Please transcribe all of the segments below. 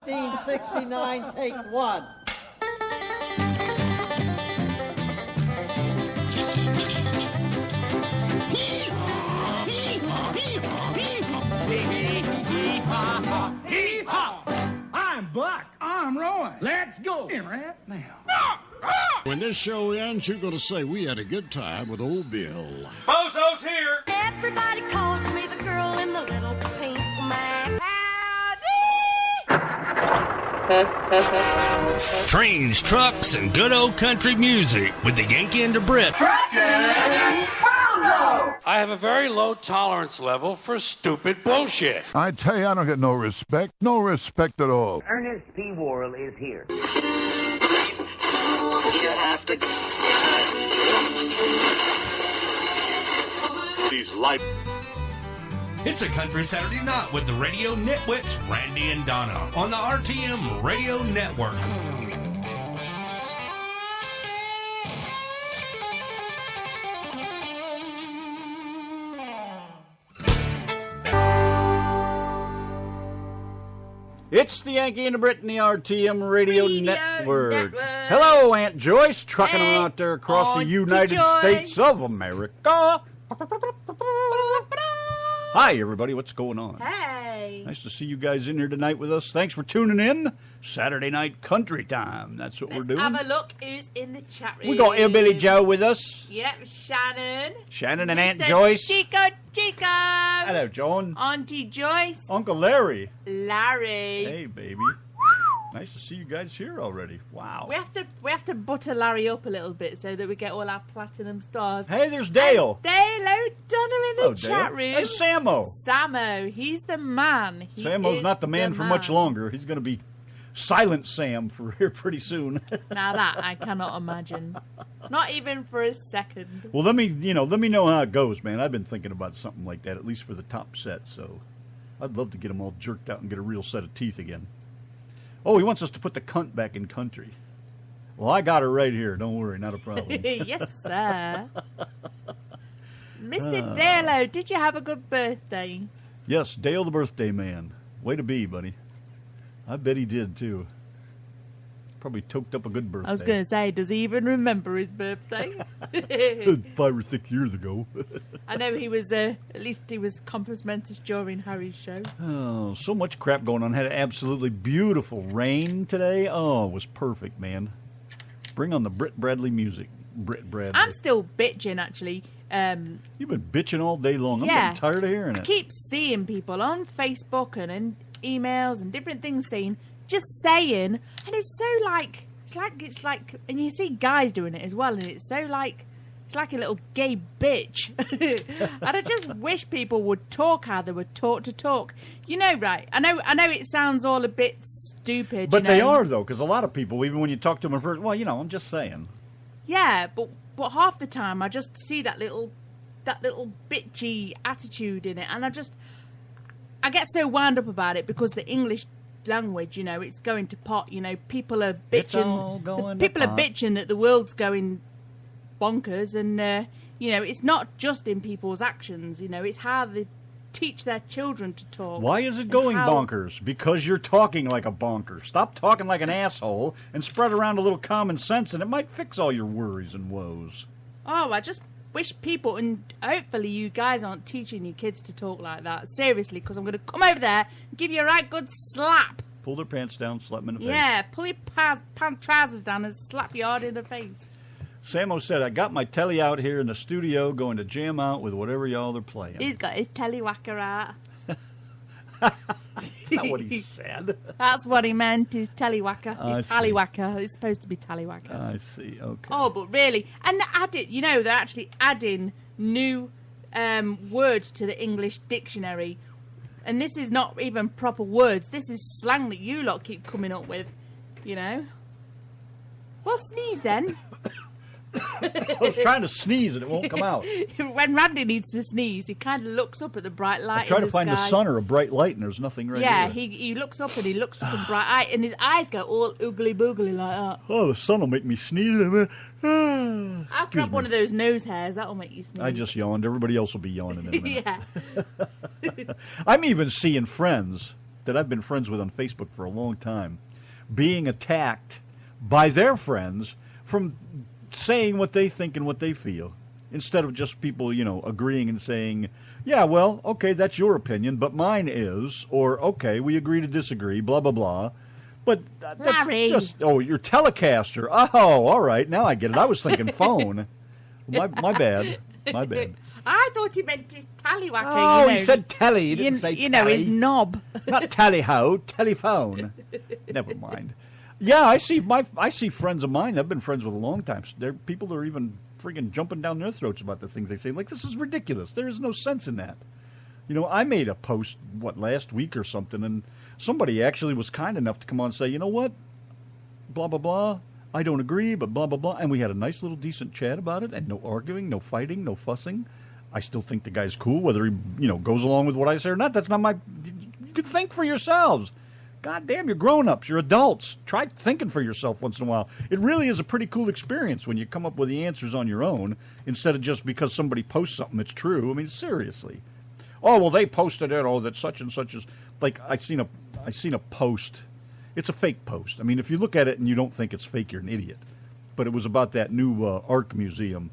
1969, take one. I'm Buck. I'm Roy. Let's go. Right now. When this show ends, you're going to say we had a good time with old Bill. Bozo's here. Everybody calls me the girl in the little pink man. Trains, trucks, and good old country music with the Yankee and the Brit. I have a very low tolerance level for stupid bullshit. I tell you, I don't get no respect at all. Ernest P. Worrell is here. You have to. These light. It's a country Saturday night with the radio nitwits Randy and Donna on the RTM Radio Network. It's the Yankee and the Brit and the RTM Radio Network. Hello, Aunt Joyce, trucking on out there across the United States of America. Hi, everybody. What's going on? Hey. Nice to see you guys in here tonight with us. Thanks for tuning in. Saturday night country time. That's what we're doing. Have a look who's in the chat room. We got Hillbilly Joe with us. Yep, Shannon. Shannon and Mr. Aunt Joyce. Chico. Hello, John. Auntie Joyce. Uncle Larry. Larry. Hey, baby. Nice to see you guys here already. Wow. We have to butter Larry up a little bit so that we get all our platinum stars. Hey, there's Dale. And Dale O'Donnell in the chat Dale. room. There's Samo. Samo, he's the man. Samo's not the man for much longer. He's going to be Silent Sam for here pretty soon. Now that I cannot imagine. Not even for a second. Well, let me know how it goes, man. I've been thinking about something like that, at least for the top set. So I'd love to get them all jerked out and get a real set of teeth again. Oh, he wants us to put the cunt back in country. Well, I got her right here. Don't worry, not a problem. Yes, sir. Mr. Dale, did you have a good birthday? Yes, Dale the birthday man. Way to be, buddy. I bet he did, too. Probably toked up a good birthday. I was going to say, does he even remember his birthday? 5 or 6 years ago. I know he was, at least he was complimentous during Harry's show. Oh, so much crap going on. Had absolutely beautiful rain today. Oh, it was perfect, man. Bring on the Brit Bradley music. Brit Bradley. I'm still bitching, actually. You've been bitching all day long. I'm getting tired of hearing it. I keep seeing people on Facebook and in emails and different things saying, and it's so like, it's like, and you see guys doing it as well, and it's so like, it's like a little gay bitch. And I just wish people would talk how they were taught to talk. You know, right? I know it sounds all a bit stupid. But they are, though, because a lot of people, even when you talk to them at first, well, I'm just saying. Yeah, but half the time I just see that little bitchy attitude in it, and I get so wound up about it because the English language, it's going to pot. People are bitching. People are bitching that the world's going bonkers, and it's not just in people's actions. It's how they teach their children to talk. Why is it going bonkers? Because you're talking like a bonker. Stop talking like an asshole and spread around a little common sense, and it might fix all your worries and woes. Oh, I just wish people, and hopefully you guys aren't teaching your kids to talk like that. Seriously, because I'm going to come over there and give you a right good slap. Pull their pants down, slap them in the face. Yeah, pull your trousers down and slap you hard in the face. Samo said, I got my telly out here in the studio going to jam out with whatever y'all are playing. He's got his tellywhacker out. That's not what he said. That's what he meant, his tellywhacker. His tallywhacker. It's supposed to be tallywhacker. I see, okay. Oh, but really. And they're actually adding new words to the English dictionary. And this is not even proper words. This is slang that you lot keep coming up with, Well, sneeze then. I was trying to sneeze and it won't come out. When Randy needs to sneeze, he kind of looks up at the bright light in the sky. I try to find the sun or a bright light and there's nothing right here. here. Yeah, he looks up and he looks for some bright light and his eyes go all oogly boogly like that. Oh, the sun will make me sneeze. I'll grab one of those nose hairs. That'll make you sneeze. I just yawned. Everybody else will be yawning in a minute. Yeah. I'm even seeing friends that I've been friends with on Facebook for a long time being attacked by their friends from saying what they think and what they feel, instead of just people, agreeing and saying, yeah, well, okay, that's your opinion, but mine is, or okay, we agree to disagree, blah, blah, blah. But that's Larry. just, your Telecaster. Oh, all right, now I get it. I was thinking phone. My bad. My bad. I thought he meant his tallywhacker. Oh, he said telly. He didn't say tally. His knob. Not tally-ho, telephone. Never mind. Yeah, I see friends of mine I've been friends with a long time. People are even friggin' jumping down their throats about the things they say. Like, this is ridiculous. There is no sense in that. I made a post, last week or something, and somebody actually was kind enough to come on and say, you know what, blah, blah, blah, I don't agree, but blah, blah, blah. And we had a nice little decent chat about it, and no arguing, no fighting, no fussing. I still think the guy's cool, whether he, goes along with what I say or not. That's not my... You can think for yourselves. God damn, you're grown-ups. You're adults. Try thinking for yourself once in a while. It really is a pretty cool experience when you come up with the answers on your own instead of just because somebody posts something that's true. I mean, seriously. Oh, well, they posted it. Oh, that such and such is... Like, I seen a post. It's a fake post. I mean, if you look at it and you don't think it's fake, you're an idiot. But it was about that new Ark Museum.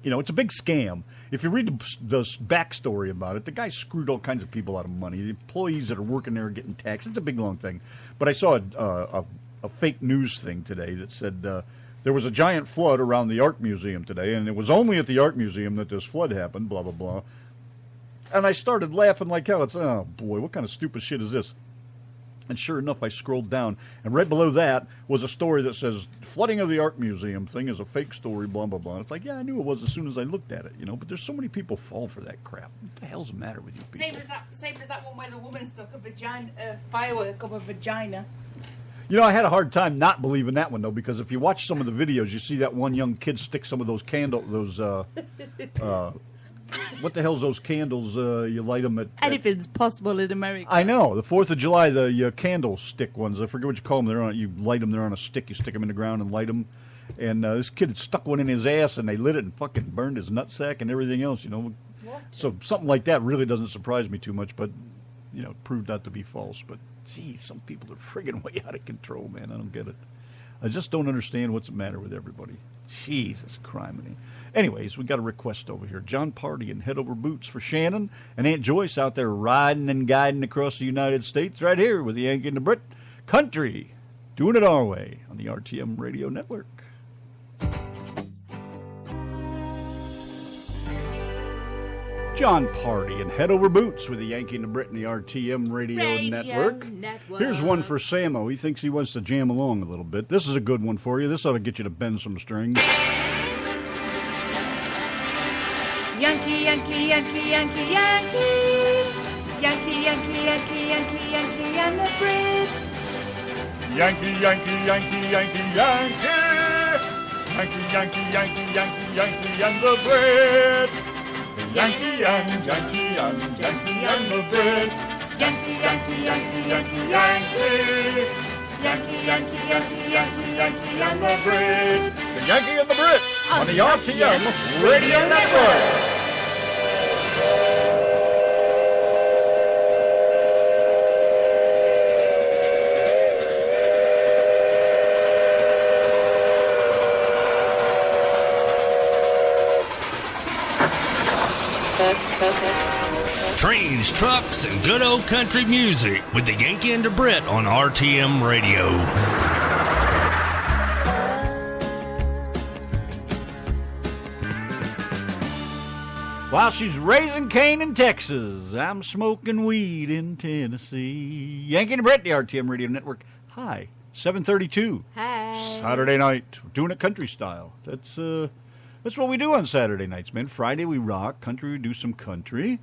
It's a big scam. If you read the backstory about it, the guy screwed all kinds of people out of money. The employees that are working there are getting taxed. It's a big, long thing. But I saw a fake news thing today that said there was a giant flood around the Art Museum today, and it was only at the Art Museum that this flood happened, blah, blah, blah. And I started laughing like hell. Oh, boy, what kind of stupid shit is this? And sure enough, I scrolled down, and right below that was a story that says, flooding of the Art Museum thing is a fake story, blah, blah, blah. And it's like, yeah, I knew it was as soon as I looked at it, but there's so many people fall for that crap. What the hell's the matter with you people? Same as that one where the woman stuck a firework up her vagina. I had a hard time not believing that one, though, because if you watch some of the videos, you see that one young kid stick some of those what the hell's those candles? You light them at... Anything's possible in America. I know. The 4th of July, the candlestick ones. I forget what you call them. You light them. They're on a stick. You stick them in the ground and light them. And this kid had stuck one in his ass, and they lit it and fucking burned his nutsack and everything else, What? So something like that really doesn't surprise me too much, but, it proved not to be false. But, geez, some people are friggin' way out of control, man. I don't get it. I just don't understand what's the matter with everybody. Jesus criminy. Anyways, we got a request over here. John Party and Head Over Boots for Shannon and Aunt Joyce out there riding and guiding across the United States right here with the Yankee and the Brit. Country, doing it our way on the RTM Radio Network. John Party and Head Over Boots with the Yankee and the Brit and the RTM Radio Network. Here's one for Samo. He thinks he wants to jam along a little bit. This is a good one for you. This ought to get you to bend some strings. Yankee, Yankee, Yankee, Yankee, Yankee. Yankee, Yankee, Yankee, Yankee, Yankee, and the Brit. Yankee, Yankee, Yankee, Yankee, Yankee. Yankee, Yankee, Yankee, Yankee, Yankee, and the Brit. Yankee and Yankee and Yankee and the Brit. Yankee, Yankee, Yankee, Yankee, Yankee. Yankee, Yankee, Yankee, Yankee, Yankee and the Brit. The Yankee and the Brit on the RTM Radio Network. Trains, trucks, and good old country music with the Yankee and the Brit on RTM Radio. While she's raising cane in Texas, I'm smoking weed in Tennessee. Yankee and the Brit, the RTM Radio Network. Hi, 7:32. Hi. Saturday night. We're doing it country style. That's what we do on Saturday nights, man. Friday we rock. Country, we do some country.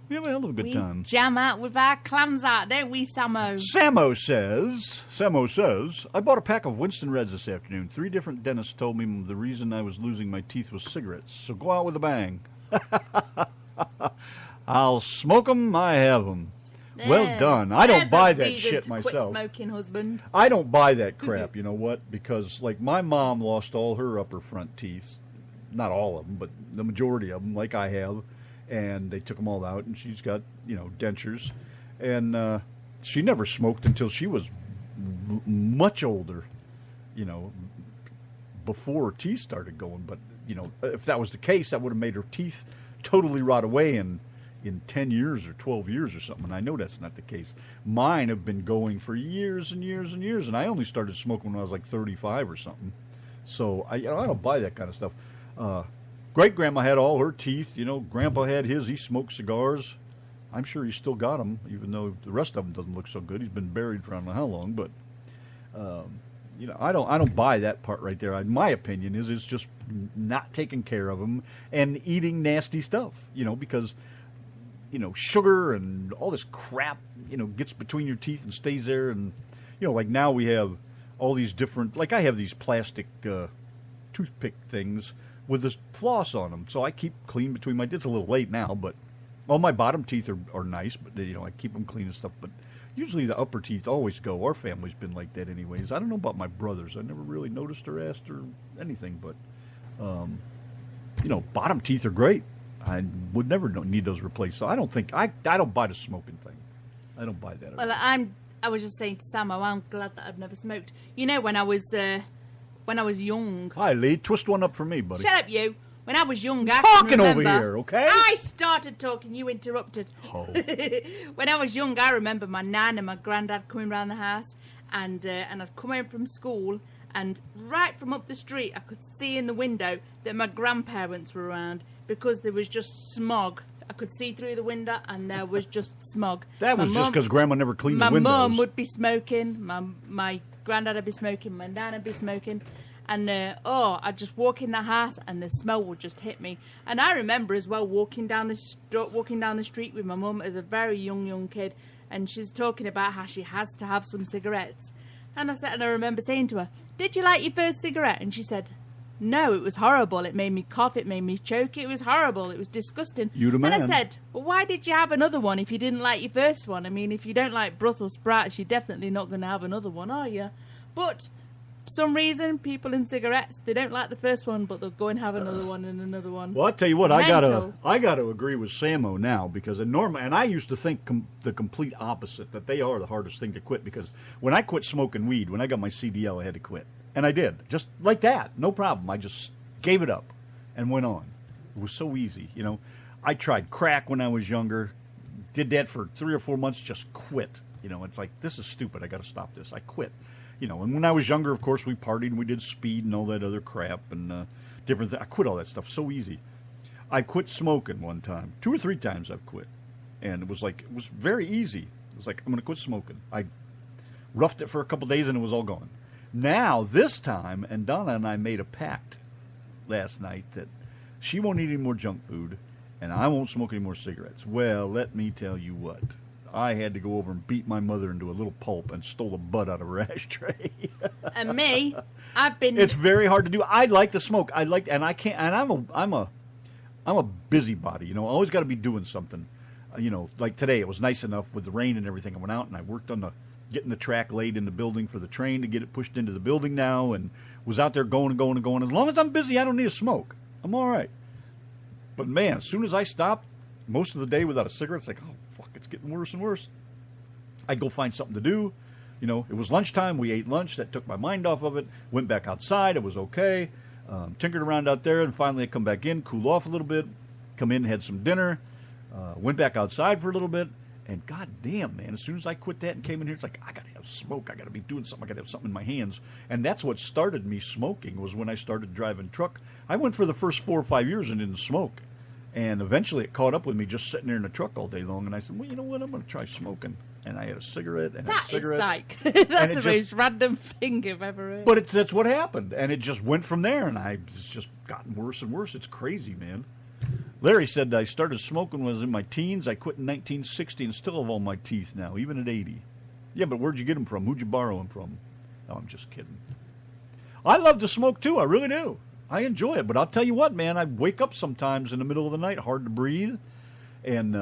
We have a hell of a good time. Jam out with our clams out, don't we, Samo? Samo says, I bought a pack of Winston Reds this afternoon. 3 different dentists told me the reason I was losing my teeth was cigarettes. So go out with a bang. I'll smoke 'em, I have 'em. Well done. I don't buy that shit myself. Quit smoking, husband. I don't buy that crap, you know what? Because, like, my mom lost all her upper front teeth. Not all of them, but the majority of them, like I have. And they took them all out, and she's got, dentures. And she never smoked until she was much older, you know, before her teeth started going. But, you know, if that was the case, that would have made her teeth totally rot away in 10 years or 12 years or something. And I know that's not the case. Mine have been going for years and years and years. And I only started smoking when I was like 35 or something. So I don't buy that kind of stuff. Great-grandma had all her teeth. You know, Grandpa had his. He smoked cigars. I'm sure he still got them, even though the rest of them doesn't look so good. He's been buried for I don't know how long. But, you know, I don't buy that part right there. My opinion is it's just not taking care of them and eating nasty stuff, you know, because, you know, sugar and all this crap, you know, gets between your teeth and stays there. And, you know, like now we have all these different, like I have these plastic toothpick things with this floss on them. So I keep clean between my teeth. It's a little late now, but all my bottom teeth are nice, but, you know, I keep them clean and stuff. But usually the upper teeth always go. Our family's been like that anyways. I don't know about my brothers. I never really noticed or asked or anything, but, you know, bottom teeth are great. I would never need those replaced. So I don't think, I don't buy the smoking thing. I don't buy that. Well, I was just saying to Samo, I'm glad that I've never smoked. You know, when I was young. Hi, Lee. Twist one up for me, buddy. Shut up, you. When I was young, I talking can remember, over here, okay? I started talking, you interrupted. Oh. When I was young, I remember my nan and my granddad coming round the house, and I'd come home from school, and right from up the street, I could see in the window that my grandparents were around because there was just smog. I could see through the window, and there was just smog. That was just because Grandma never cleaned the windows. My mum would be smoking, my granddad would be smoking, my nan would be smoking. And, I'd just walk in the house and the smell would just hit me. And I remember as well walking down the street with my mum as a very young kid. And she's talking about how she has to have some cigarettes. And I remember saying to her, "Did you like your first cigarette?" And she said, "No, it was horrible. It made me cough. It made me choke. It was horrible. It was disgusting." You the man. And I said, "Well, why did you have another one if you didn't like your first one? I mean, if you don't like Brussels sprouts, you're definitely not going to have another one, are you?" But for some reason, people in cigarettes, they don't like the first one, but they'll go and have another one and another one. Well, I'll tell you what, Mental. I gotta agree with Samo now, because and I used to think the complete opposite, that they are the hardest thing to quit, because when I quit smoking weed, when I got my CDL, I had to quit. And I did, just like that, no problem. I just gave it up and went on. It was so easy, you know. I tried crack when I was younger, did that for 3 or 4 months, just quit. You know, it's like, this is stupid, I gotta stop this. I quit. You know, and when I was younger, of course, we partied and we did speed and all that other crap and different things. I quit all that stuff so easy. I quit smoking one time. 2 or 3 times I've quit. And it was very easy. It was like, I'm going to quit smoking. I roughed it for a couple days and it was all gone. Now, this time, and Donna and I made a pact last night that she won't eat any more junk food and I won't smoke any more cigarettes. Well, let me tell you what. I had to go over and beat my mother into a little pulp and stole the butt out of her ashtray. And me, I've been. It's very hard to do. I like to smoke. And I can't. And I'm a busybody. You know, I always got to be doing something. You know, like today, it was nice enough with the rain and everything. I went out and I worked on getting the track laid in the building for the train to get it pushed into the building now, and was out there going and going and going. As long as I'm busy, I don't need to smoke. I'm all right. But man, as soon as I stopped, most of the day without a cigarette, it's like, oh, fuck, it's getting worse and worse. I'd go find something to do. You know, it was lunchtime. We ate lunch. That took my mind off of it. Went back outside. It was okay. Tinkered around out there, and finally I come back in, cool off a little bit, come in, had some dinner, went back outside for a little bit, and goddamn, man, as soon as I quit that and came in here, it's like, I got to have smoke. I got to be doing something. I got to have something in my hands. And that's what started me smoking, was when I started driving truck. I went for the first 4 or 5 years and didn't smoke. And eventually it caught up with me just sitting there in the truck all day long. And I said, well, you know what? I'm going to try smoking. And I had a cigarette and a cigarette. That's the most random thing I've ever heard. But that's what happened. And it just went from there. And it's just gotten worse and worse. It's crazy, man. Larry said I started smoking when I was in my teens. I quit in 1960 and still have all my teeth now, even at 80. Yeah, but where'd you get them from? Who'd you borrow them from? No, I'm just kidding. I love to smoke, too. I really do. I enjoy it. But I'll tell you what, man, I wake up sometimes in the middle of the night, hard to breathe. And,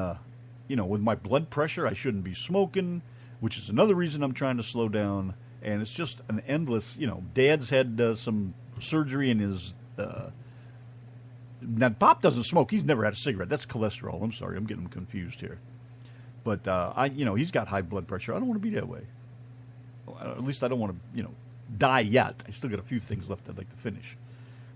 you know, with my blood pressure, I shouldn't be smoking, which is another reason I'm trying to slow down. And it's just an endless, you know, Dad's had some surgery in his... Now, Pop doesn't smoke. He's never had a cigarette. That's cholesterol. I'm sorry. I'm getting confused here. But he's got high blood pressure. I don't want to be that way. At least I don't want to, die yet. I still got a few things left I'd like to finish.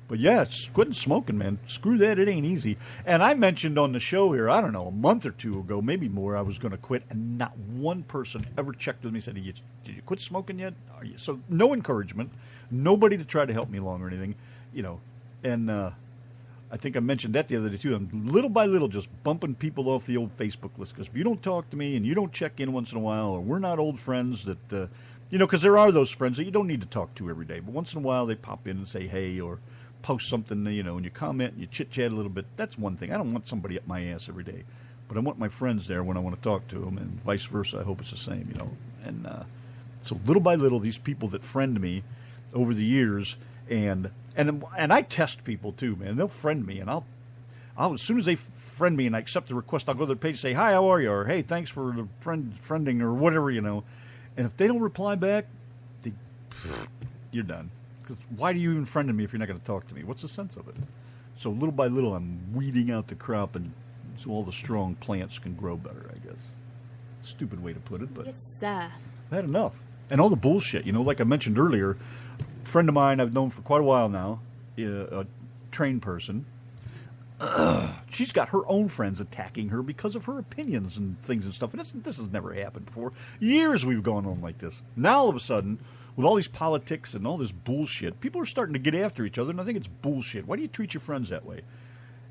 But yeah, it's quitting smoking, man. Screw that. It ain't easy. And I mentioned on the show here, I don't know, a month or two ago, maybe more, I was going to quit. And not one person ever checked with me and said, did you quit smoking yet? So no encouragement. Nobody to try to help me along or anything, And I think I mentioned that the other day, too. I'm little by little just bumping people off the old Facebook list. Because if you don't talk to me and you don't check in once in a while, or we're not old friends that, because there are those friends that you don't need to talk to every day. But once in a while they pop in and say, hey, or post something, and you comment and you chit-chat a little bit. That's one thing. I don't want somebody up my ass every day. But I want my friends there when I want to talk to them, and vice versa. I hope it's the same, And so little by little, these people that friend me over the years, and I test people too, man. They'll friend me, and I'll as soon as they friend me and I accept the request, I'll go to their page and say, hi, how are you? Or, hey, thanks for the friending, or whatever, And if they don't reply back, you're done. Because why do you even friend me if you're not going to talk to me? What's the sense of it? So little by little, I'm weeding out the crop, and so all the strong plants can grow better, I guess. Stupid way to put it, but yes, sir. I had enough. And all the bullshit, like I mentioned earlier, a friend of mine I've known for quite a while now, a trained person, she's got her own friends attacking her because of her opinions and things and stuff. And this has never happened before. Years we've gone on like this. Now all of a sudden, with all these politics and all this bullshit, people are starting to get after each other, and I think it's bullshit. Why do you treat your friends that way?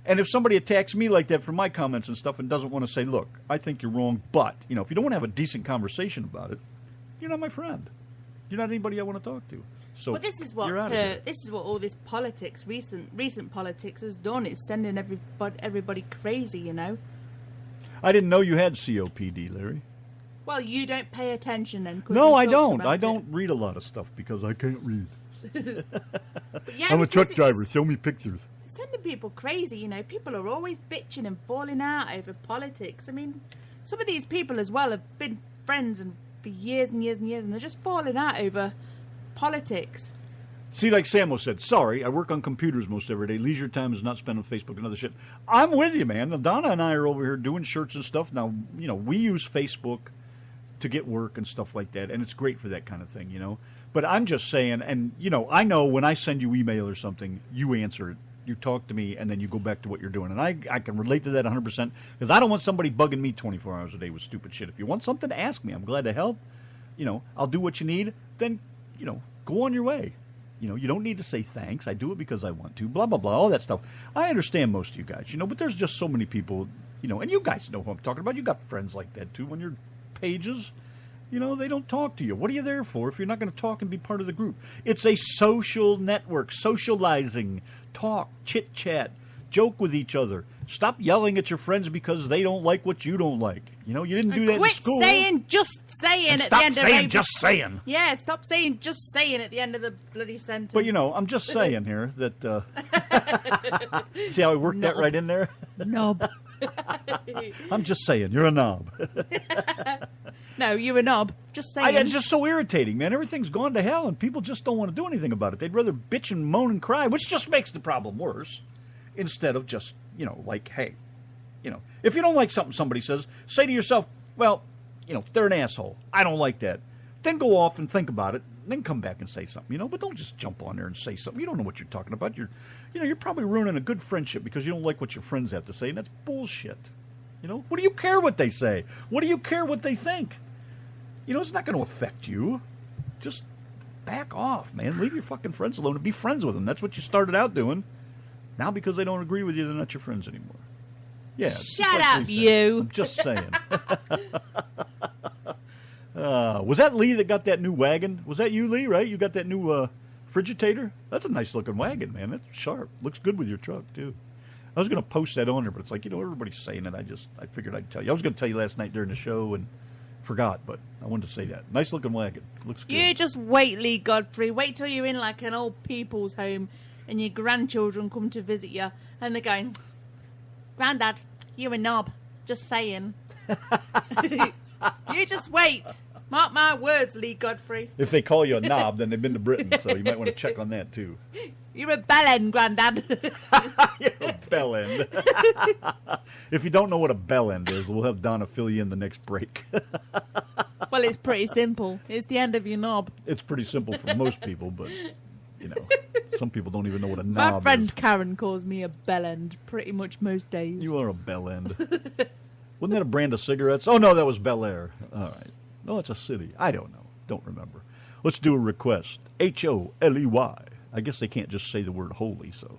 And if somebody attacks me like that for my comments and stuff and doesn't want to say, look, I think you're wrong, but, if you don't want to have a decent conversation about it, you're not my friend. You're not anybody I want to talk to. So this is what all this politics, recent politics has done. It's sending everybody crazy, I didn't know you had COPD, Larry. Well, you don't pay attention then. No, I don't. I don't read a lot of stuff because I can't read. Yeah, I'm a truck driver. Show me pictures. Sending people crazy, People are always bitching and falling out over politics. I mean, some of these people as well have been friends for years and years and years, and they're just falling out over politics. See, like Samo said, sorry, I work on computers most every day. Leisure time is not spent on Facebook and other shit. I'm with you, man. Now, Donna and I are over here doing shirts and stuff. Now, we use Facebook to get work and stuff like that, and it's great for that kind of thing, But I'm just saying, and, I know when I send you email or something, you answer it. You talk to me, and then you go back to what you're doing. And I can relate to that 100%, because I don't want somebody bugging me 24 hours a day with stupid shit. If you want something, ask me. I'm glad to help. I'll do what you need. Then, go on your way. You don't need to say thanks. I do it because I want to. Blah, blah, blah, all that stuff. I understand most of you guys, but there's just so many people, and you guys know who I'm talking about. You got friends like that, too, on your pages. They don't talk to you. What are you there for if you're not going to talk and be part of the group? It's a social network, socializing, talk, chit-chat, joke with each other. Stop yelling at your friends because they don't like what you don't like. You didn't do that in school. Quit saying just saying and at the end of the saying just saying. Yeah, stop saying just saying at the end of the bloody sentence. But, I'm just saying here that... see how I worked that right in there? Knob. I'm just saying, you're a knob. No, you're a knob. Just saying. It's just so irritating, man. Everything's gone to hell, and people just don't want to do anything about it. They'd rather bitch and moan and cry, which just makes the problem worse, instead of just, like, hey, if you don't like something somebody says, say to yourself, well, they're an asshole. I don't like that. Then go off and think about it, and then come back and say something, But don't just jump on there and say something. You don't know what you're talking about. You're probably ruining a good friendship because you don't like what your friends have to say, and that's bullshit. What do you care what they say? What do you care what they think? It's not going to affect you. Just back off, man. Leave your fucking friends alone and be friends with them. That's what you started out doing. Now because they don't agree with you, they're not your friends anymore. Yeah. Shut up, you. I'm just saying. Was that Lee that got that new wagon? Was that you, Lee, right? You got that new Frigitator? That's a nice looking wagon, man. That's sharp. Looks good with your truck, too. I was going to post that on there, but it's like, everybody's saying it. I figured I'd tell you. I was going to tell you last night during the show and forgot, but I wanted to say that. Nice looking wagon. Looks good. You just wait, Lee Godfrey. Wait till you're in like an old people's home and your grandchildren come to visit you and they're going, Grandad, you're a knob. Just saying. You just wait. Mark my words, Lee Godfrey. If they call you a knob, then they've been to Britain, so you might want to check on that, too. You're a bellend, Grandad. You're a bellend. If you don't know what a bellend is, we'll have Donna fill you in the next break. Well, it's pretty simple. It's the end of your knob. It's pretty simple for most people, but, some people don't even know what a knob My friend is. Karen calls me a bellend pretty much most days. You are a bellend. Wasn't that a brand of cigarettes? Oh, no, that was Bel Air. All right. No, it's a city. I don't know. Don't remember. Let's do a request. Holey. I guess they can't just say the word holy, so.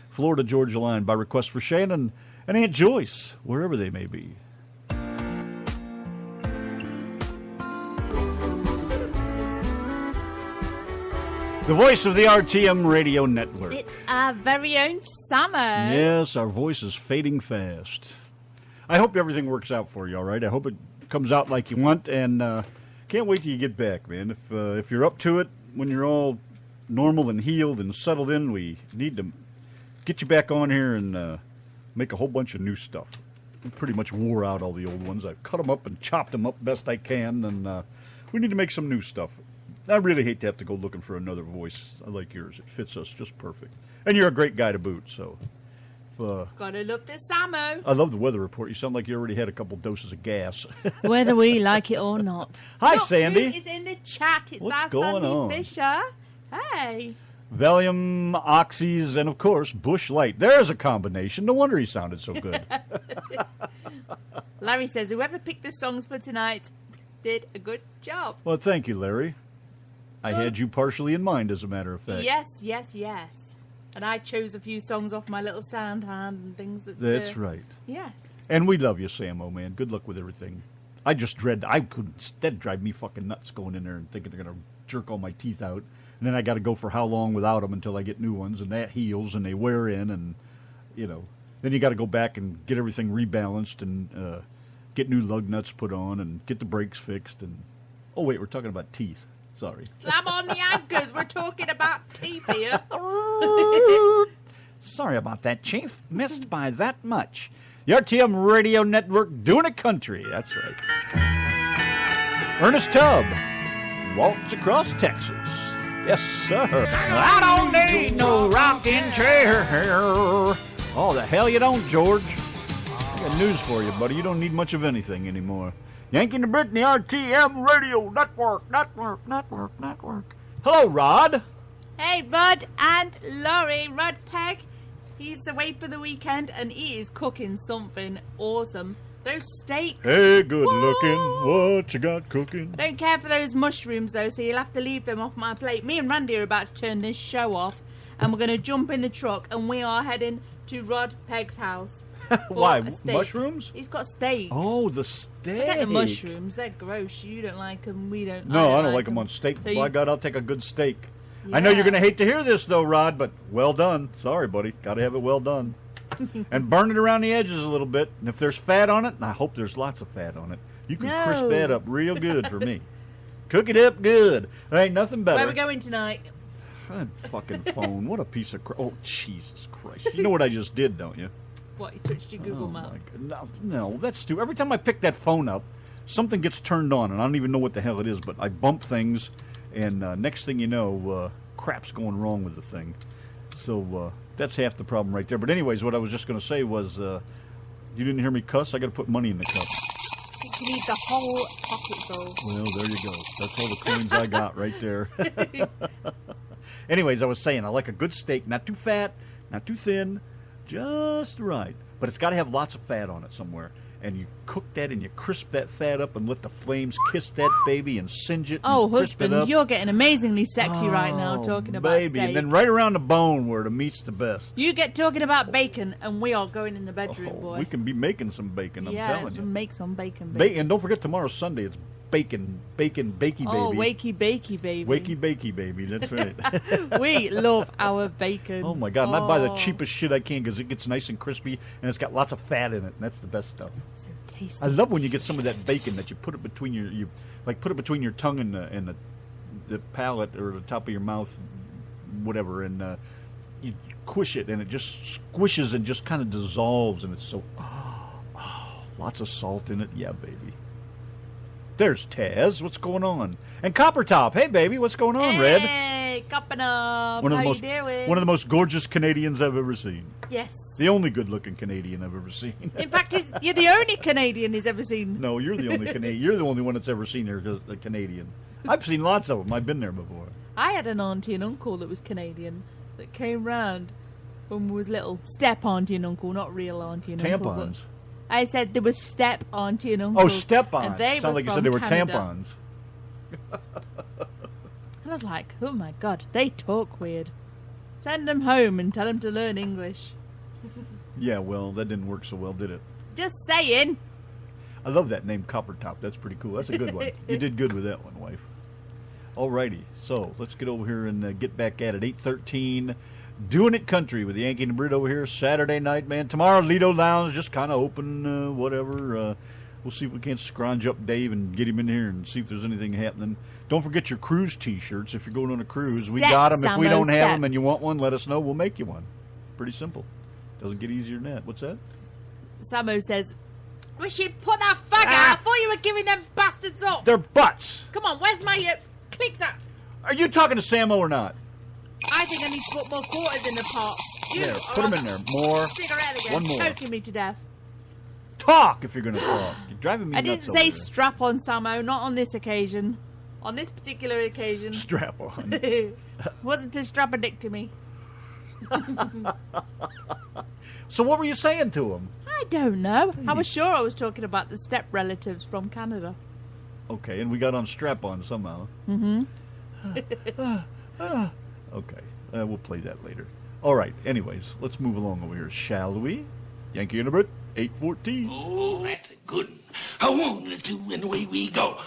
Florida Georgia Line by request for Shannon and Aunt Joyce, wherever they may be. The voice of the RTM Radio Network. It's our very own summer. Yes, our voice is fading fast. I hope everything works out for you, all right? I hope it comes out like you want, and can't wait till you get back, man. If you're up to it, when you're all normal and healed and settled in, we need to get you back on here and make a whole bunch of new stuff. We pretty much wore out all the old ones. I've cut them up and chopped them up best I can, and we need to make some new stuff. I really hate to have to go looking for another voice. I like yours. It fits us just perfect. And you're a great guy to boot, so. Gotta look this summer. I love the weather report. You sound like you already had a couple doses of gas. Whether we like it or not. Hi, Look, Sandy. Brit is in the chat. It's What's our going Sandy on? Fisher. Hey. Valium, Oxys, and, of course, Bush Light. There's a combination. No wonder he sounded so good. Larry says, whoever picked the songs for tonight did a good job. Well, thank you, Larry. I had you partially in mind, as a matter of fact. Yes. And I chose a few songs off my little sound hand and things that... That's right. Yes. And we love you, Samo, man. Good luck with everything. I just dread... That'd drive me fucking nuts going in there and thinking they're going to jerk all my teeth out. And then I got to go for how long without them until I get new ones. And that heals and they wear in and, Then you got to go back and get everything rebalanced and get new lug nuts put on and get the brakes fixed. And oh, wait, we're talking about teeth. Sorry. Slam on the anchors. We're talking about teeth here. Sorry about that, Chief. Missed by that much. The RTM Radio Network doing it country. That's right. Ernest Tubb, Waltz Across Texas. Yes, sir. I don't need no rocking chair. Oh, the hell you don't, George. I got news for you, buddy. You don't need much of anything anymore. Yanki and Brit, the RTM Radio Network. Hello, Rod. Hey, Rod and Laurie. Rod Peg, he's away for the weekend and he is cooking something awesome. Those steaks. Hey, good looking. What you got cooking? I don't care for those mushrooms, though, so you'll have to leave them off my plate. Me and Randy are about to turn this show off, and we're going to jump in the truck, and we are heading to Rod Peg's house. Why? Mushrooms? He's got steak. Oh, the steak. I get the mushrooms. They're gross. You don't like them. We don't. No, I don't like them on steak. So By God, I'll take a good steak. Yeah. I know you're going to hate to hear this, though, Rod, but well done. Sorry, buddy. Got to have it well done. And burn it around the edges a little bit. And if there's fat on it, and I hope there's lots of fat on it, you can crisp that up real good for me. Cook it up good. There ain't nothing better. Where are we going tonight? That fucking phone. What a piece of crap. Oh, Jesus Christ. You know what I just did, don't you? What, you touched your Google Map? No, that's stupid. Every time I pick that phone up, something gets turned on, and I don't even know what the hell it is, but I bump things, and next thing you know, crap's going wrong with the thing. So that's half the problem right there. But anyways, what I was just going to say was, you didn't hear me cuss? I got to put money in the cup. You need the whole pocket full. Well, there you go. That's all the coins I got right there. Anyways, I was saying, I like a good steak, not too fat, not too thin, just right. But it's got to have lots of fat on it somewhere. And you cook that and you crisp that fat up and let the flames kiss that baby and singe it. Oh, and crisp it husband, up. you're getting amazingly sexy right now talking about baby. steak. And then right around the bone where the meat's the best. You get talking about bacon, and we are going in the bedroom, boy. We can be making some bacon, I'm telling you. Make some bacon, baby. And don't forget tomorrow's Sunday. It's bakey baby. Oh, wakey bakey baby. Wakey bakey baby, that's right. We love our bacon. Oh my God, and I buy the cheapest shit I can because it gets nice and crispy and it's got lots of fat in it, and that's the best stuff. So tasty. I love when you get some of that bacon that you put it between put it between your tongue and the palate or the top of your mouth, whatever, and you squish it and it just squishes and just kind of dissolves, and it's so lots of salt in it. Yeah, baby. There's Taz. What's going on? And Copper Top. Hey, baby. What's going on, Red? Hey, up and up. One of How the most, you doing? one of the most gorgeous Canadians I've ever seen. Yes. The only good-looking Canadian I've ever seen. In fact, you're the only Canadian he's ever seen. No, you're the only Canadian. You're the only one that's ever seen her as a Canadian. I've seen lots of them. I've been there before. I had an auntie and uncle that was Canadian that came round when we was little. Step auntie and uncle, not real auntie and uncle. Tampons. I said there was step auntie and uncle. Oh, step-ons. And they Sound were like you said they were Canada. tampons. And I was like, oh my god, they talk weird. Send them home and tell them to learn English. Yeah, well, that didn't work so well, did it? Just saying. I love that name, Coppertop. That's pretty cool. That's a good one. You did good with that one, wife. Alrighty, so let's get over here and get back at it. 8:13, Doing It Country with Yanki and Brit over here. Saturday night, man. Tomorrow, Lido Lounge just kind of open, whatever. We'll see if we can't scrounge up Dave and get him in here and see if there's anything happening. Don't forget your cruise T-shirts if you're going on a cruise. We got them. If we don't have them and you want one, let us know. We'll make you one. Pretty simple. Doesn't get easier than that. What's that? Samo says, we should put that fag out. I thought you were giving them bastards up. They're butts. Come on, where's my... click that. Are you talking to Samo or not? I think I need to put more quarters in the pot. Yeah, put them in there. More. Cigarette again. One more. Choking me to death. Talk if you're going to talk. You're driving me I nuts didn't say over strap on, Samo. Not on this occasion. On this particular occasion. there. Strap on. Wasn't to strap a dick to me. So what were you saying to him? I don't know. I was sure I was talking about the step relatives from Canada. Okay, and we got on strap on somehow. Mm-hmm. Okay, we'll play that later. All right, anyways, let's move along over here, shall we? Yankee and a Brit, 8:14. Oh, that's a good one. A 1, a 2, and away we go.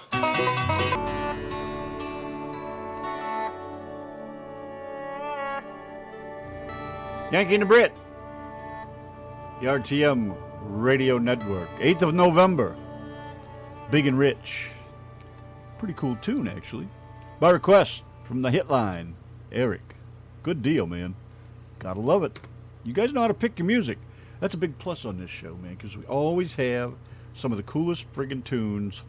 Yankee and the Brit, the RTM Radio Network, 8th of November. Big and Rich. Pretty cool tune, actually. By request from the hit line, Eric. Good deal, man. Gotta love it. You guys know how to pick your music. That's a big plus on this show, man, because we always have some of the coolest friggin' tunes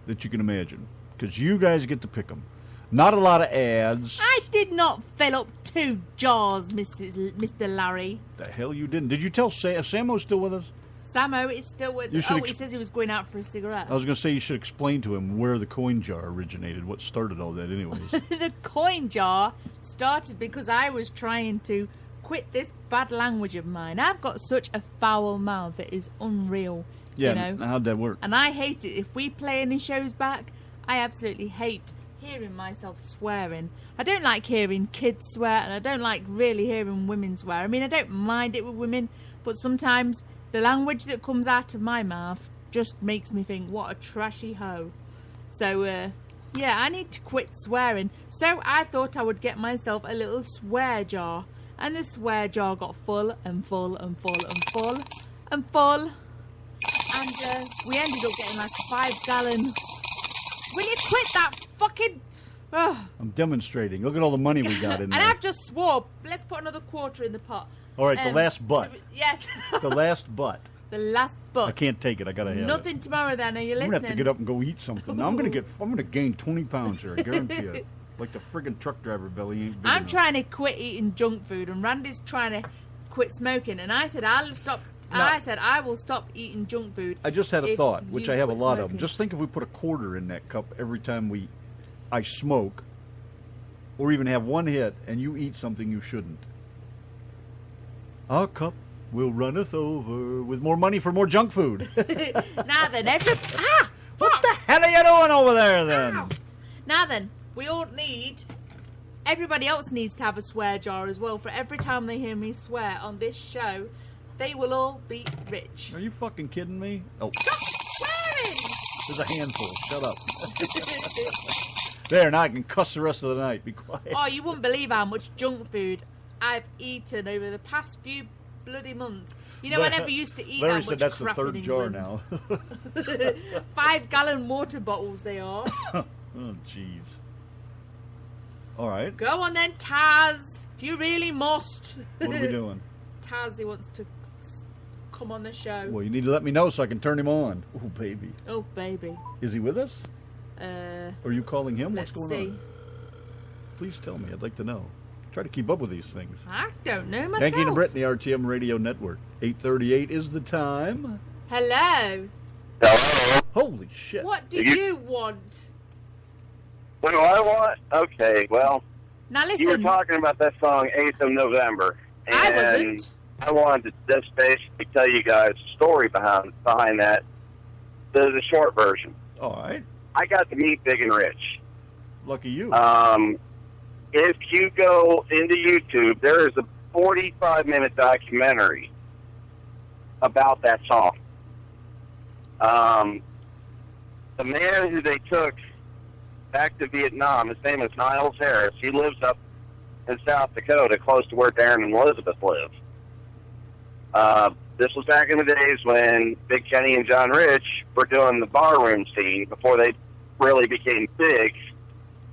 that you can imagine. Because you guys get to pick them. Not a lot of ads. I did not fill up 2 jars, Mr. Larry. The hell you didn't. Did you tell Samo's still with us? Samo is still with... You should he says he was going out for a cigarette. I was going to say you should explain to him where the coin jar originated, what started all that anyways. The coin jar started because I was trying to quit this bad language of mine. I've got such a foul mouth, it is unreal. Yeah, you know? how'd that work? And I hate it. If we play any shows back, I absolutely hate hearing myself swearing. I don't like hearing kids swear, and I don't like really hearing women swear. I mean, I don't mind it with women, but sometimes the language that comes out of my mouth just makes me think, what a trashy hoe. So, yeah, I need to quit swearing. So I thought I would get myself a little swear jar. And the swear jar got full and full and full and full and full. And we ended up getting like a 5-gallon. Will you quit that fucking... Ugh. I'm demonstrating. Look at all the money we got in there. And I've just swore, let's put another quarter in the pot. All right, the last butt. So yes. The last butt. The last butt. I can't take it. I gotta have Nothing it. tomorrow then, are you I'm listening? gonna have to get up and go eat something. Now, I'm gonna gain 20 pounds here. I guarantee you. Like the friggin' truck driver belly ain't big I'm enough. trying to quit eating junk food, and Randy's trying to quit smoking. And I said I'll stop. No. I said I will stop eating junk food. I just had a if thought, which you I have a quit lot of smoking. them. Just think if we put a quarter in that cup every time I smoke, or even have one hit, and you eat something you shouldn't. Our cup will runneth over with more money for more junk food. Now then, What the hell are you doing over there then? Ow. Now then, we all need. Everybody else needs to have a swear jar as well. For every time they hear me swear on this show, they will all be rich. Are you fucking kidding me? Oh, Stop swearing! there's a handful. Shut up. There, now I can cuss the rest of the night. Be quiet. Oh, you wouldn't believe how much junk food I've eaten over the past few bloody months. You know, I never used to eat Larry that said much that's the crap third in jar England. now. 5-gallon water bottles they are. Oh, jeez. All right. Go on then, Taz. If you really must. What are we doing? Taz, he wants to come on the show. Well, you need to let me know so I can turn him on. Oh, baby. Oh, baby. Is he with us? Or are you calling him? What's Let's going see. Please tell me. I'd like to know. Try to keep up with these things. I don't know myself. Yanki and Brit in the RTM Radio Network. 8:38 is the time. Hello. Hello. Holy shit. What do you want? What do I want? Okay, well, Now listen. you were talking about that song 8th of November. And I wasn't. I wanted to just basically tell you guys the story behind that. There's a short version. All right. I got to meet Big and Rich. Lucky you. If you go into YouTube, there is a 45-minute documentary about that song. The man who they took back to Vietnam, his name is Niles Harris. He lives up in South Dakota, close to where Darren and Elizabeth live. This was back in the days when Big Kenny and John Rich were doing the barroom scene before they really became big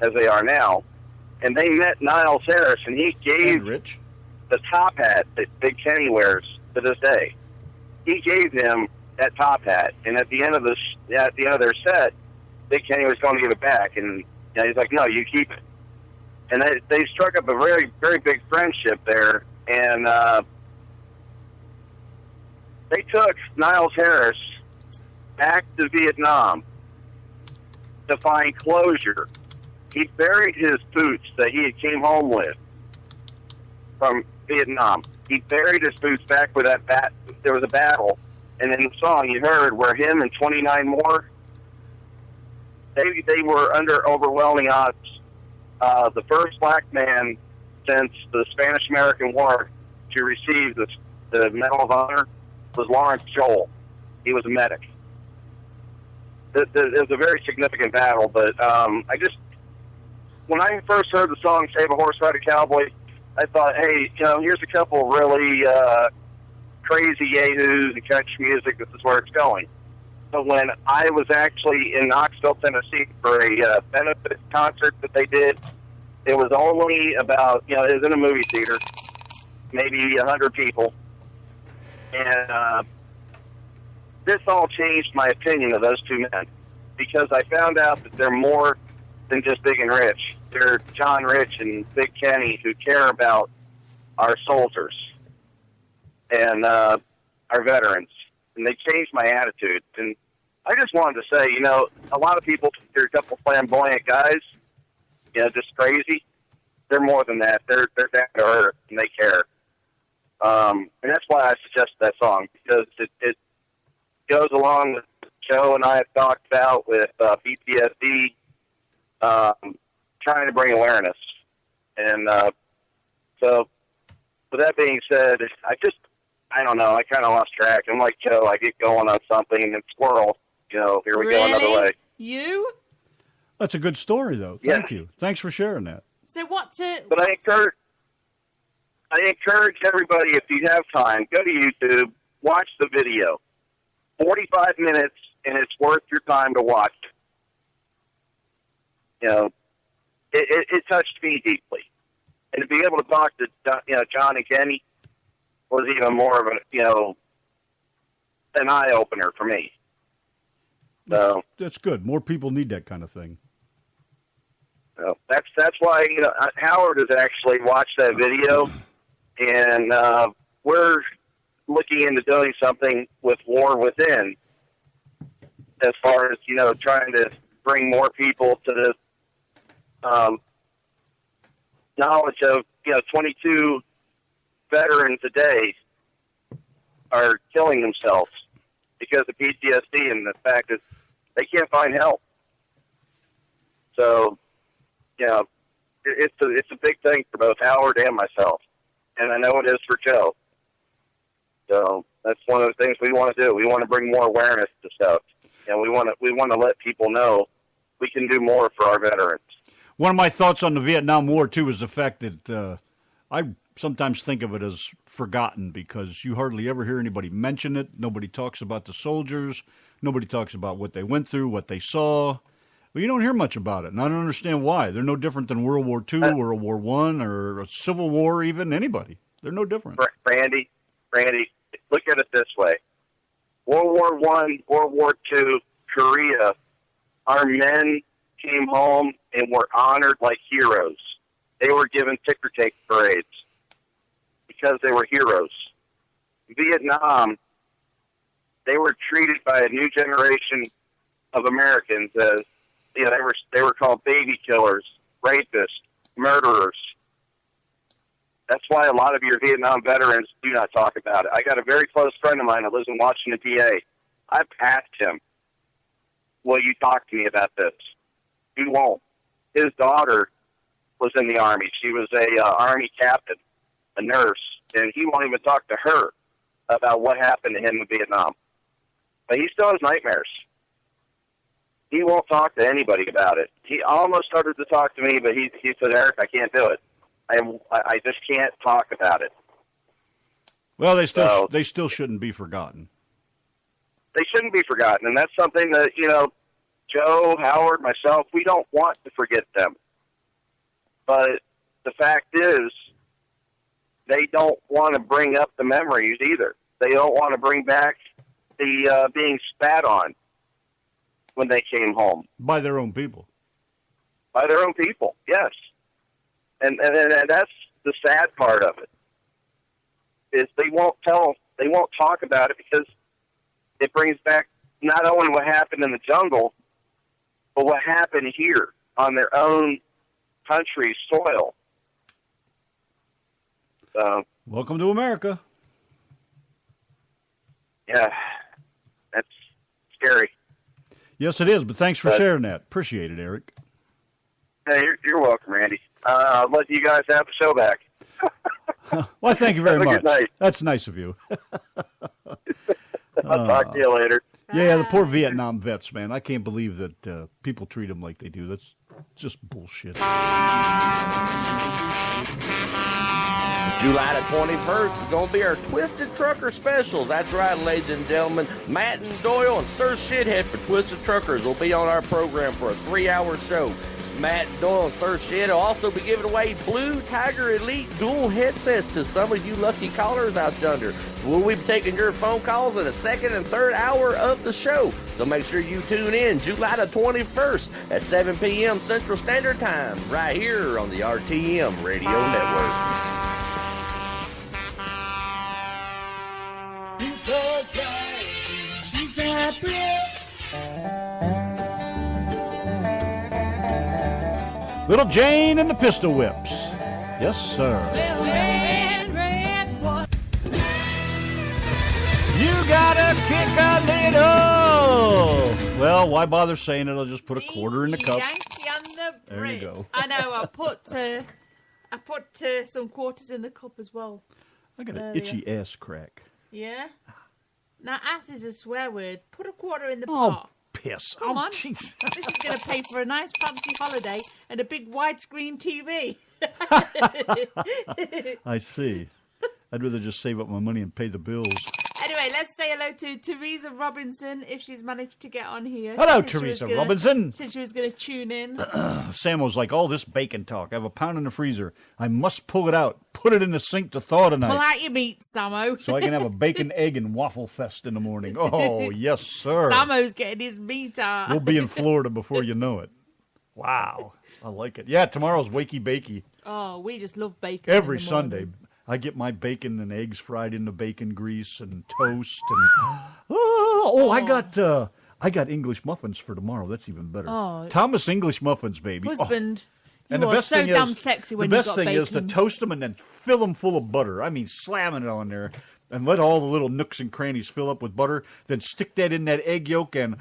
as they are now. And they met Niles Harris, and he gave Rich the top hat that Big Kenny wears to this day. He gave him that top hat, and at the end of their set, Big Kenny was going to give it back, and he's like, "No, you keep it." And they struck up a very, very big friendship there, and they took Niles Harris back to Vietnam to find closure. He buried his boots that he had came home with from Vietnam. He buried his boots back where there was a battle. And in the song you heard where him and 29 more, they were under overwhelming odds. The first black man since the Spanish-American War to receive the Medal of Honor was Lawrence Joel. He was a medic. It was a very significant battle, but when I first heard the song Save a Horse, Ride a Cowboy, I thought, hey, here's a couple really crazy yahoos and country music. This is where it's going. But when I was actually in Knoxville, Tennessee for a benefit concert that they did, it was only about, it was in a movie theater, maybe 100 people. And this all changed my opinion of those two men because I found out that they're more than just Big and Rich. They're John Rich and Big Kenny who care about our soldiers and our veterans. And they changed my attitude. And I just wanted to say, a lot of people think they're a couple flamboyant guys, just crazy. They're more than that. They're down to earth and they care. And that's why I suggested that song, because it goes along with what Joe and I have talked about with PTSD, trying to bring awareness. And so, with that being said, I don't know, I kind of lost track. I'm like Joe, I get going on something and then squirrel, here we go another way. You? That's a good story, though. Thank you. Thanks for sharing that. So But I encourage everybody, if you have time, go to YouTube, watch the video. 45 minutes, and it's worth your time to watch. It touched me deeply. And to be able to talk to, John and Kenny was even more of an eye-opener for me. So that's good. More people need that kind of thing. So that's why, Howard has actually watched that video, and we're looking into doing something with War Within as far as, trying to bring more people to the knowledge of, 22 veterans a day are killing themselves because of PTSD and the fact that they can't find help. So, it's a big thing for both Howard and myself, and I know it is for Joe. So that's one of the things we want to do. We want to bring more awareness to stuff, and we want to let people know we can do more for our veterans. One of my thoughts on the Vietnam War too is the fact that I sometimes think of it as forgotten because you hardly ever hear anybody mention it. Nobody talks about the soldiers. Nobody talks about what they went through, what they saw. Well, you don't hear much about it, and I don't understand why. They're no different than World War II, World War I, or a Civil War even, anybody. They're no different. Randy, look at it this way. World War I, World War II, Korea, our men came home and were honored like heroes. they were given ticker-tape parades because they were heroes. Vietnam, they were treated by a new generation of Americans as, they were called baby killers, rapists, murderers. That's why a lot of your Vietnam veterans do not talk about it. I got a very close friend of mine that lives in Washington, PA. I've asked him, will you talk to me about this? He won't. His daughter was in the Army. She was a Army captain, a nurse, and he won't even talk to her about what happened to him in Vietnam. But he still has nightmares. He won't talk to anybody about it. He almost started to talk to me, but he said, Eric, I can't do it. I just can't talk about it. Well, they still shouldn't be forgotten. They shouldn't be forgotten, and that's something that, Joe, Howard, myself, we don't want to forget them. But the fact is, they don't want to bring up the memories either. They don't want to bring back the being spat on when they came home. By their own people. By their own people, yes. And that's the sad part of it, is they won't talk about it because it brings back not only what happened in the jungle, but what happened here on their own country's soil. So, welcome to America. Yeah, that's scary. Yes, it is, but thanks for sharing that. Appreciate it, Eric. Hey, you're welcome, Randy. I'll let you guys have the show back. Well, thank you very Have a much. good night. That's nice of you. I'll talk to you later. Yeah, the poor Vietnam vets, man. I can't believe that people treat them like they do. That's just bullshit. July the 21st is going to be our Twisted Trucker specials. That's right, ladies and gentlemen. Matt and Doyle and Sir Shithead for Twisted Truckers will be on our program for a 3-hour show. Matt Doyle and Sir Shit will also be giving away Blue Tiger Elite dual headsets to some of you lucky callers out yonder. We'll be taking your phone calls in the second and third hour of the show. So make sure you tune in July the 21st at 7 p.m. Central Standard Time right here on the RTM Radio Network. He's the guy. She's the Brit. Little Jane and the Pistol Whips. Yes, sir. You gotta kick a little. Well, why bother saying it? I'll just put a quarter in the cup. Yankee and the Brit. There you go. I know. I put some quarters in the cup as well. I got an itchy ass crack. Yeah. Now, ass is a swear word. Put a quarter in the Oh, pot. piss. Come on. Jeez. This is going to pay for a nice fancy holiday and a big widescreen TV. I see. I'd rather just save up my money and pay the bills. Anyway, let's say hello to Teresa Robinson, if she's managed to get on here. Hello, Teresa Robinson. Since she was going to tune in. Sam was like, all this bacon talk. I have a pound in the freezer. I must pull it out. Put it in the sink to thaw tonight. Pull out your meat, Samo. So I can have a bacon, egg, and waffle fest in the morning. Oh, yes, sir. Samo's getting his meat out. We'll be in Florida before you know it. Wow. I like it. Yeah, tomorrow's Wakey Bakey. Oh, we just love bacon. Every Sunday. I get my bacon and eggs fried in the bacon grease and toast. And I got English muffins for tomorrow. That's even better. Oh. Thomas English muffins, baby. Husband, and you are so damn sexy when you've got bacon. The best thing is to toast them and then fill them full of butter. I mean, slamming it on there and let all the little nooks and crannies fill up with butter. Then stick that in that egg yolk and...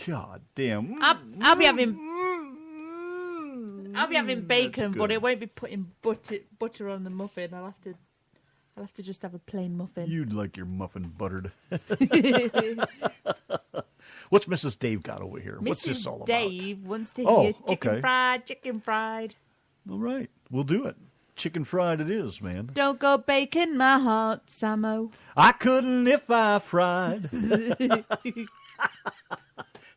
God damn. I'll be having bacon, but it won't be putting butter on the muffin. I'll have to just have a plain muffin. You'd like your muffin buttered. What's Mrs. Dave got over here? What's this all about? Dave wants to hear chicken fried. All right, we'll do it. Chicken fried it is, man. Don't go baking my heart, Samo. I couldn't if I fried.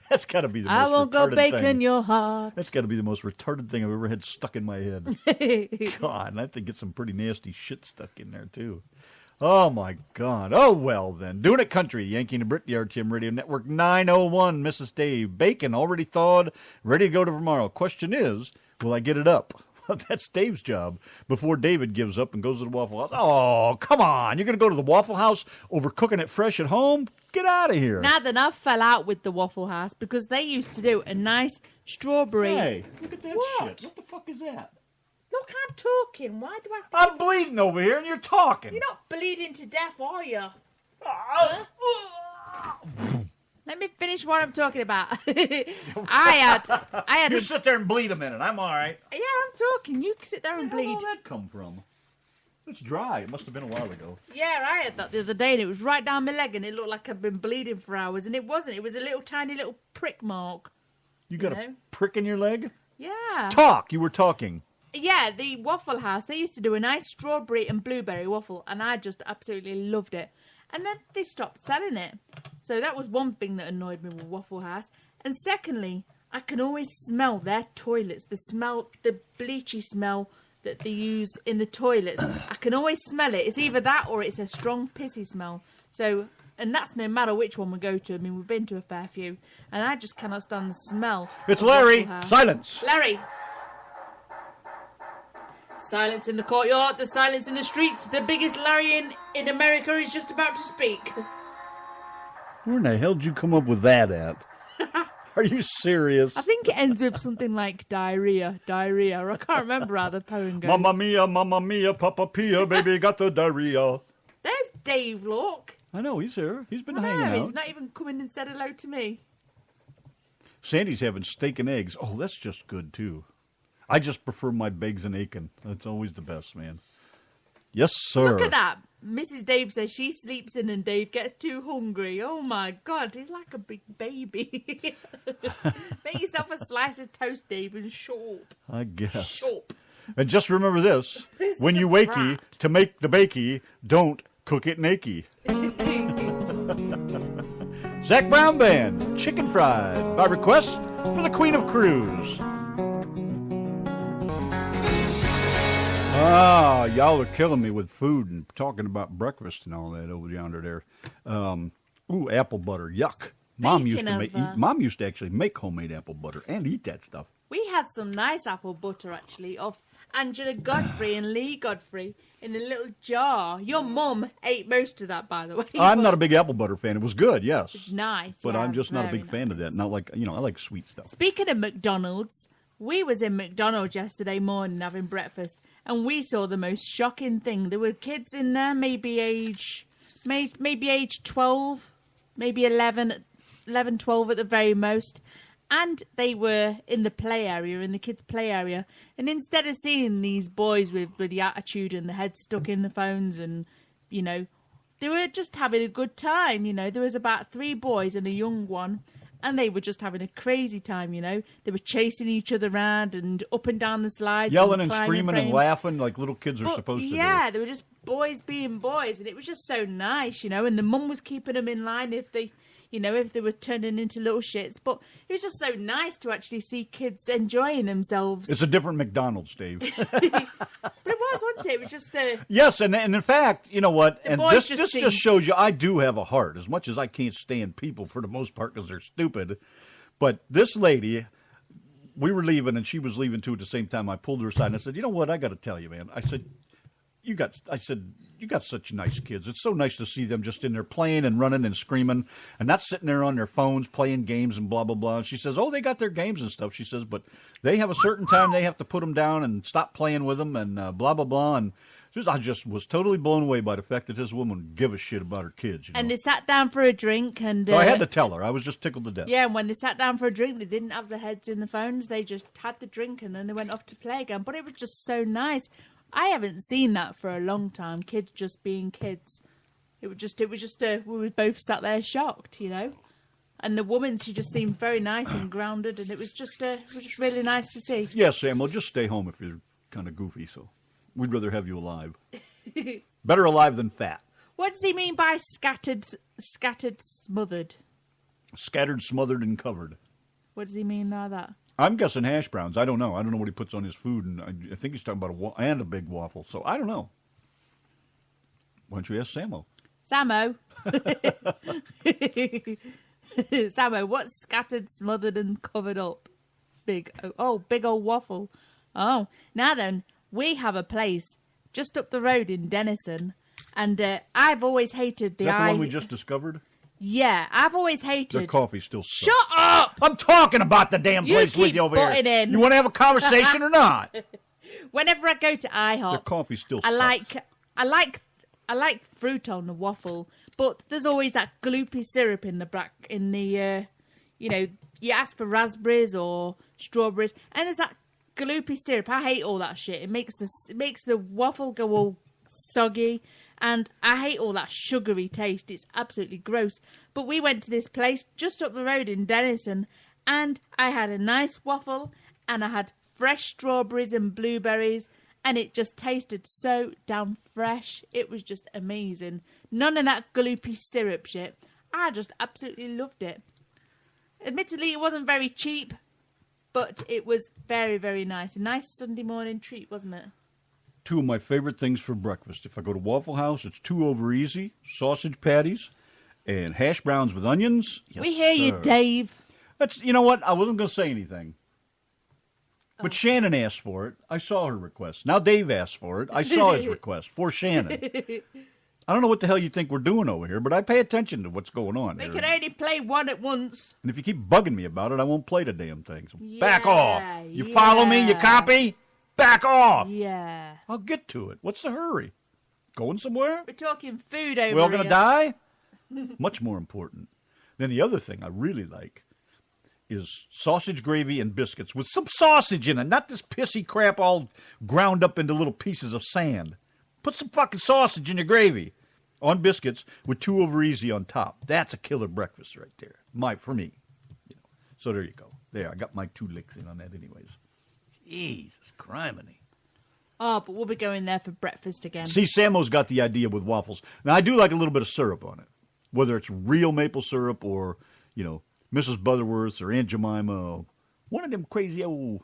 That's got to be the most retarded thing. I won't go baking your heart. That's got to be the most retarded thing I've ever had stuck in my head. God, and I think it's some pretty nasty shit stuck in there, too. Oh, my God. Oh, well, then. Doing it country. Yanki and Brit, the RTM Radio Network 901. Mrs. Dave. Bacon already thawed, ready to go to tomorrow. Question is, will I get it up? Well, that's Dave's job before David gives up and goes to the Waffle House. Oh, come on. You're going to go to the Waffle House over cooking it fresh at home? Get out of here. Now then, I fell out with the Waffle House because they used to do a nice strawberry. Hey, look at that shit. What the fuck is that? Look, I'm talking. Why do I have to... I'm bleeding over here and you're talking. You're not bleeding to death, are you? Let me finish what I'm talking about. I had. You sit there and bleed a minute. I'm all right. Yeah, I'm talking. You sit there and bleed. Where did that come from? It's dry. It must have been a while ago. Yeah, I had that the other day, and it was right down my leg, and it looked like I'd been bleeding for hours, and it wasn't. It was a little tiny little prick mark. You got a prick in your leg? Yeah. Talk. You were talking. Yeah, the Waffle House, they used to do a nice strawberry and blueberry waffle, and I just absolutely loved it. And then they stopped selling it. So that was one thing that annoyed me with Waffle House. And secondly, I can always smell their toilets, the bleachy smell that they use in the toilets. I can always smell it. It's either that or it's a strong pissy smell. So, and that's no matter which one we go to. I mean, we've been to a fair few, and I just cannot stand the smell. It's Larry. Silence. Larry. Silence in the courtyard, the silence in the streets. The biggest Larry in America is just about to speak. Where in the hell did you come up with that at? Are you serious? I think it ends with something like diarrhea. I can't remember how the poem goes. Mamma mia, Papa Pia, baby got the diarrhea. There's Dave, look. I know, he's here. He's been I hanging know, out. he's not even come in and said hello to me. Sandy's having steak and eggs. Oh, that's just good, too. I just prefer my Beggs and Aiken. That's always the best, man. Yes, sir. Look at that. Mrs. Dave says she sleeps in and Dave gets too hungry. Oh, my God. He's like a big baby. Make yourself a slice of toast, Dave, and shut up. I guess. Shut up. And just remember this. When you wakey, to make the bakey, don't cook it naked. Zach Brown Band, Chicken Fried, by request for the Queen of Cruise. Ah, y'all are killing me with food and talking about breakfast and all that over yonder there. Ooh, apple butter, yuck. Mom used to actually make homemade apple butter and eat that stuff. We had some nice apple butter, actually, of Angela Godfrey and Lee Godfrey in a little jar. Your mum ate most of that, by the way. I'm not a big apple butter fan. It was good, yes. It's nice. But yeah, I'm just not a big nice. fan of that. Not like, I like sweet stuff. Speaking of McDonald's, we was in McDonald's yesterday morning having breakfast, and we saw the most shocking thing. There were kids in there, maybe age 12, maybe 11, 12 at the very most. And they were in the play area, in the kids' play area. And instead of seeing these boys with the attitude and the head stuck in the phones and, they were just having a good time, There was about 3 boys and a young one. And they were just having a crazy time, They were chasing each other around and up and down the slides. Yelling and screaming and laughing like little kids are supposed to do. Yeah, they were just boys being boys. And it was just so nice, And the mum was keeping them in line if they were turning into little shits. But it was just so nice to actually see kids enjoying themselves. It's a different McDonald's, Dave. But it was, wasn't it? It was just a... Yes, and in fact, you know what? And this just shows you I do have a heart, as much as I can't stand people for the most part because they're stupid. But this lady, we were leaving, and she was leaving too at the same time. I pulled her aside, and I said, you know what? I got to tell you, man. I said, you got such nice kids. It's so nice to see them just in there playing and running and screaming and not sitting there on their phones playing games and blah, blah, blah. And she says, oh, they got their games and stuff. She says, but they have a certain time they have to put them down and stop playing with them and blah, blah, blah. And I just was totally blown away by the fact that this woman would give a shit about her kids. And they sat down for a drink. And so I had to tell her. I was just tickled to death. Yeah, and when they sat down for a drink, they didn't have their heads in the phones. They just had the drink and then they went off to play again. But it was just so nice. I haven't seen that for a long time. Kids just being kids. It was just. We were both sat there shocked, And the woman, she just seemed very nice and grounded, and it was just really nice to see. Yes, Sam. Well, just stay home if you're kind of goofy. So we'd rather have you alive. Better alive than fat. What does he mean by scattered, smothered? Scattered, smothered, and covered. What does he mean by that? I'm guessing hash browns. I don't know. I don't know what he puts on his food, and I think he's talking about a big waffle. So I don't know. Why don't you ask Samo? Samo. Samo, what's scattered, smothered, and covered up? Big old waffle. Oh, now then, we have a place just up the road in Denison, and I've always hated the... Is that the one we just discovered? Yeah, I've always hated... Their coffee still sucks. Shut up! I'm talking about the damn place with you over here. In. You want to have a conversation or not? Whenever I go to IHOP... Their coffee still sucks. I like fruit on the waffle, but there's always that gloopy syrup in the you ask for raspberries or strawberries, and there's that gloopy syrup. I hate all that shit. It makes the waffle go all soggy, and I hate all that sugary taste. It's absolutely gross. But we went to this place just up the road in Denison, and I had a nice waffle, and I had fresh strawberries and blueberries, and it just tasted so damn fresh. It was just amazing. None of that gloopy syrup shit. I just absolutely loved it. Admittedly, it wasn't very cheap, but it was very, very nice. A nice Sunday morning treat, wasn't it? Two of my favorite things for breakfast. If I go to Waffle House, it's 2 over easy, sausage patties, and hash browns with onions. Yes, we hear you, Dave. You know what? I wasn't going to say anything. But Shannon asked for it. I saw her request. Now Dave asked for it. I saw his request for Shannon. I don't know what the hell you think we're doing over here, but I pay attention to what's going on. We can only play one at once. And if you keep bugging me about it, I won't play the damn thing. So back off. You follow me? You copy? Back off. Yeah. I'll get to it. What's the hurry? Going somewhere? We're talking food over here. We're all going to die? Much more important. Then the other thing I really like is sausage gravy and biscuits with some sausage in it, not this pissy crap all ground up into little pieces of sand. Put some fucking sausage in your gravy on biscuits with 2 over easy on top. That's a killer breakfast right there. For me. So there you go. There, I got my 2 licks in on that anyways. Jesus criminy. Oh, but we'll be going there for breakfast again. See, Samo's got the idea with waffles. Now, I do like a little bit of syrup on it. Whether it's real maple syrup or, Mrs. Butterworth's or Aunt Jemima. One of them crazy old...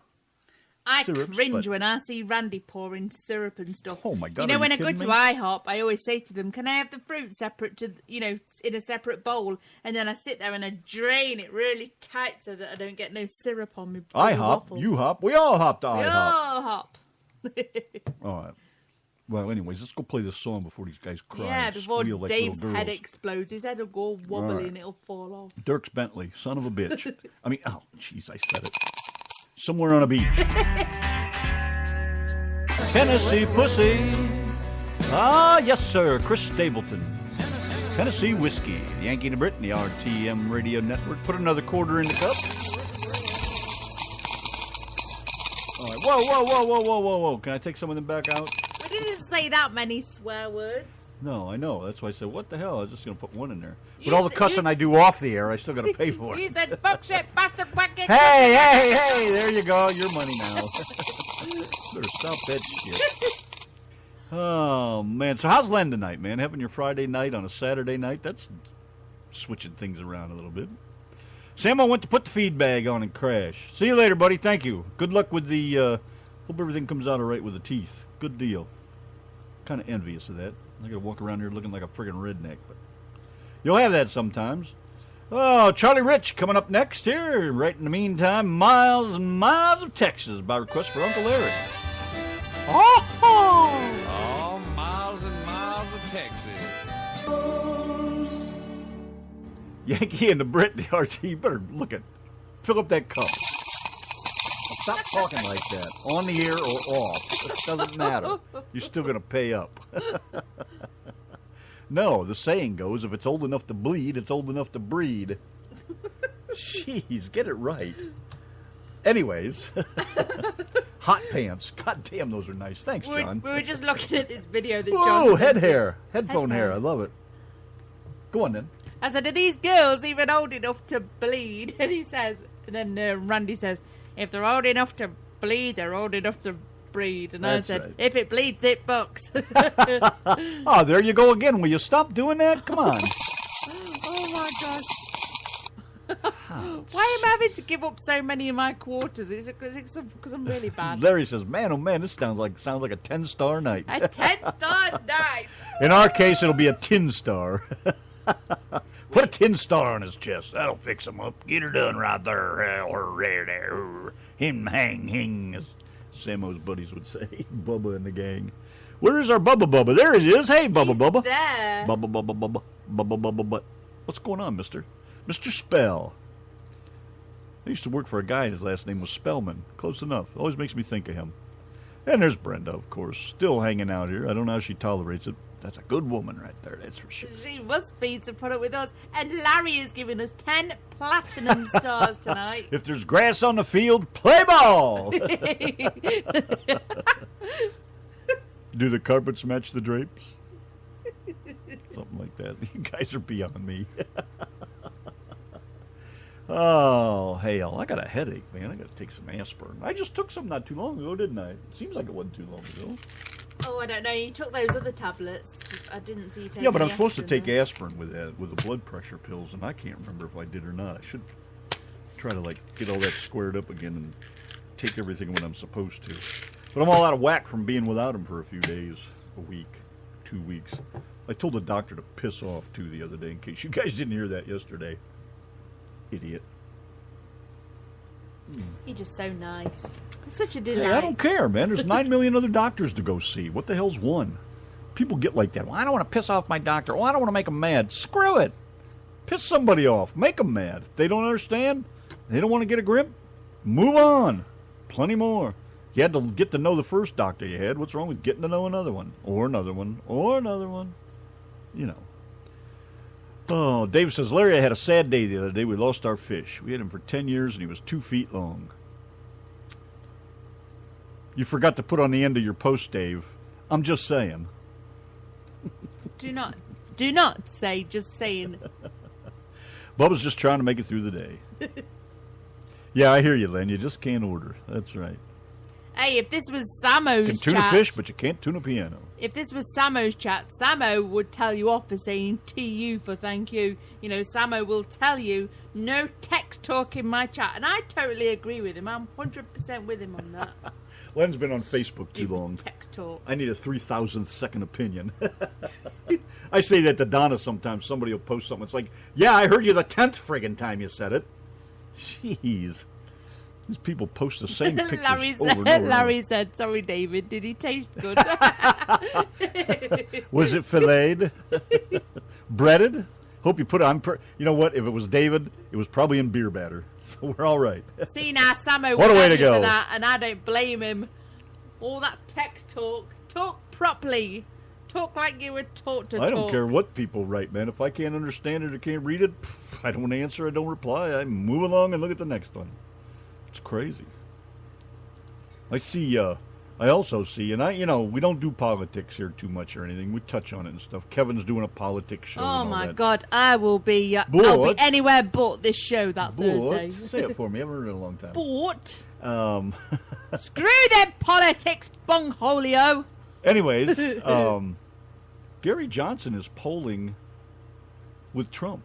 I cringe when I see Randy pouring syrup and stuff. Oh, my God, when I go to IHOP, I always say to them, can I have the fruit separate to, in a separate bowl? And then I sit there and I drain it really tight so that I don't get no syrup on me. I hop, you hop, we all hop to IHOP. We all hop. All right. Well, anyways, let's go play this song before these guys cry. Yeah, before like Dave's head explodes. His head will go wobbly and it'll fall off. Dirks Bentley, son of a bitch. I mean, oh, jeez, I said it. Somewhere on a beach. Tennessee pussy. Ah, yes, sir. Chris Stapleton. Tennessee whiskey. Yankee and Brit and the RTM Radio Network. Put another quarter in the cup. All right. Whoa. Can I take some of them back out? We didn't say that many swear words. No, I know. That's why I said, what the hell? I was just going to put one in there. But all the cussing I do off the air, I still got to pay for it. You said, fuck shit, bastard, wacky. Hey, there you go. Your money now. Better stop that shit. Oh, man. So how's Len tonight, man? Having your Friday night on a Saturday night? That's switching things around a little bit. Sam, I went to put the feed bag on and crash. See you later, buddy. Thank you. Good luck with the, hope everything comes out all right with the teeth. Good deal. Kind of envious of that. I got to walk around here looking like a friggin' redneck, but you'll have that sometimes. Oh, Charlie Rich coming up next here. Right in the meantime, miles and miles of Texas by request for Uncle Larry. Oh, miles and miles of Texas. Yankee and the Brit, the RT, you better fill up that cup. Stop talking like that. On the air or off. It doesn't matter. You're still going to pay up. No, the saying goes, if it's old enough to bleed, it's old enough to breed. Jeez, get it right. Anyways. Hot pants. God damn, those are nice. Thanks, John. We were just looking at this video that John sent. Head hair. Headphone hair. I love it. Go on, then. I said, are these girls even old enough to bleed? And he says, and then Randy says, if they're old enough to bleed, they're old enough to breed. And I said, if it bleeds, it fucks. Oh, there you go again. Will you stop doing that? Come on. Oh, my gosh. Why am I having to give up so many of my quarters? Is it because I'm really bad? Larry says, man, oh man, this sounds like a 10-star night. A 10-star night. In our case, it'll be a 10-star. Put a 10-star on his chest. That'll fix him up. Get her done right there. Him hang, hing, as Samo's buddies would say. Bubba and the gang. Where is our Bubba? There he is. Hey, Bubba. There. Bubba. What's going on, mister? Mr. Spell. I used to work for a guy, and his last name was Spellman. Close enough. Always makes me think of him. And there's Brenda, of course, still hanging out here. I don't know how she tolerates it. That's a good woman right there, that's for sure. She must be to put up with us. And Larry is giving us 10 platinum stars tonight. If there's grass on the field, play ball! Do the carpets match the drapes? Something like that. You guys are beyond me. Oh, hell. I got a headache, man. I got to take some aspirin. I just took some not too long ago, didn't I? It seems like it wasn't too long ago. Oh, I don't know. You took those other tablets. I didn't see you take. Yeah, but I'm supposed to take aspirin with the blood pressure pills, and I can't remember if I did or not. I should try to, get all that squared up again and take everything when I'm supposed to. But I'm all out of whack from being without them for a few days, a week, 2 weeks. I told the doctor to piss off, too, the other day, in case you guys didn't hear that yesterday. Idiot. You're just so nice. It's such a delight. Hey, I don't care, man. There's 9 million other doctors to go see. What the hell's one? People get like that. Well, I don't want to piss off my doctor. Well, I don't want to make them mad. Screw it. Piss somebody off. Make them mad. If they don't understand, they don't want to get a grip, move on. Plenty more. You had to get to know the first doctor you had. What's wrong with getting to know another one? Or another one. Or another one. You know. Oh, Dave says, Larry, I had a sad day the other day. We lost our fish. We had him for 10 years, and he was 2 feet long. You forgot to put on the end of your post, Dave. I'm just saying. Do not say, just saying. Bubba's just trying to make it through the day. Yeah, I hear you, Len. You just can't order. That's right. Hey, if this was Samo's chat... You can tune a fish, but you can't tune a piano. If this was Samo's chat, Samo would tell you off for saying TU for thank you. You know, Samo will tell you, no text talk in my chat. And I totally agree with him. I'm 100% with him on that. Len's been on Facebook too long. Text talk. I need a 3,000th second opinion. I say that to Donna sometimes. Somebody will post something. It's like, yeah, I heard you the 10th friggin' time you said it. Jeez. These people post the same pictures over and over. Larry said, sorry, David, did he taste good? Was it filleted? Breaded? Hope you put it on. You know what? If it was David, it was probably in beer batter. So we're all right. See, now, Samo what a way to go. For that, and I don't blame him. All that text talk. Talk properly. Talk like you would talk to talk. I don't care what people write, man. If I can't understand it or can't read it, I don't answer, I don't reply. I move along and look at the next one. It's crazy. I also see, and we don't do politics here too much or anything. We touch on it and stuff. Kevin's doing a politics show. Oh, and all my that. God. I'll be anywhere but this show that Thursday. Say it for me. I haven't heard it in a long time. But. Screw them politics, bungholio. Anyways, Gary Johnson is polling with Trump.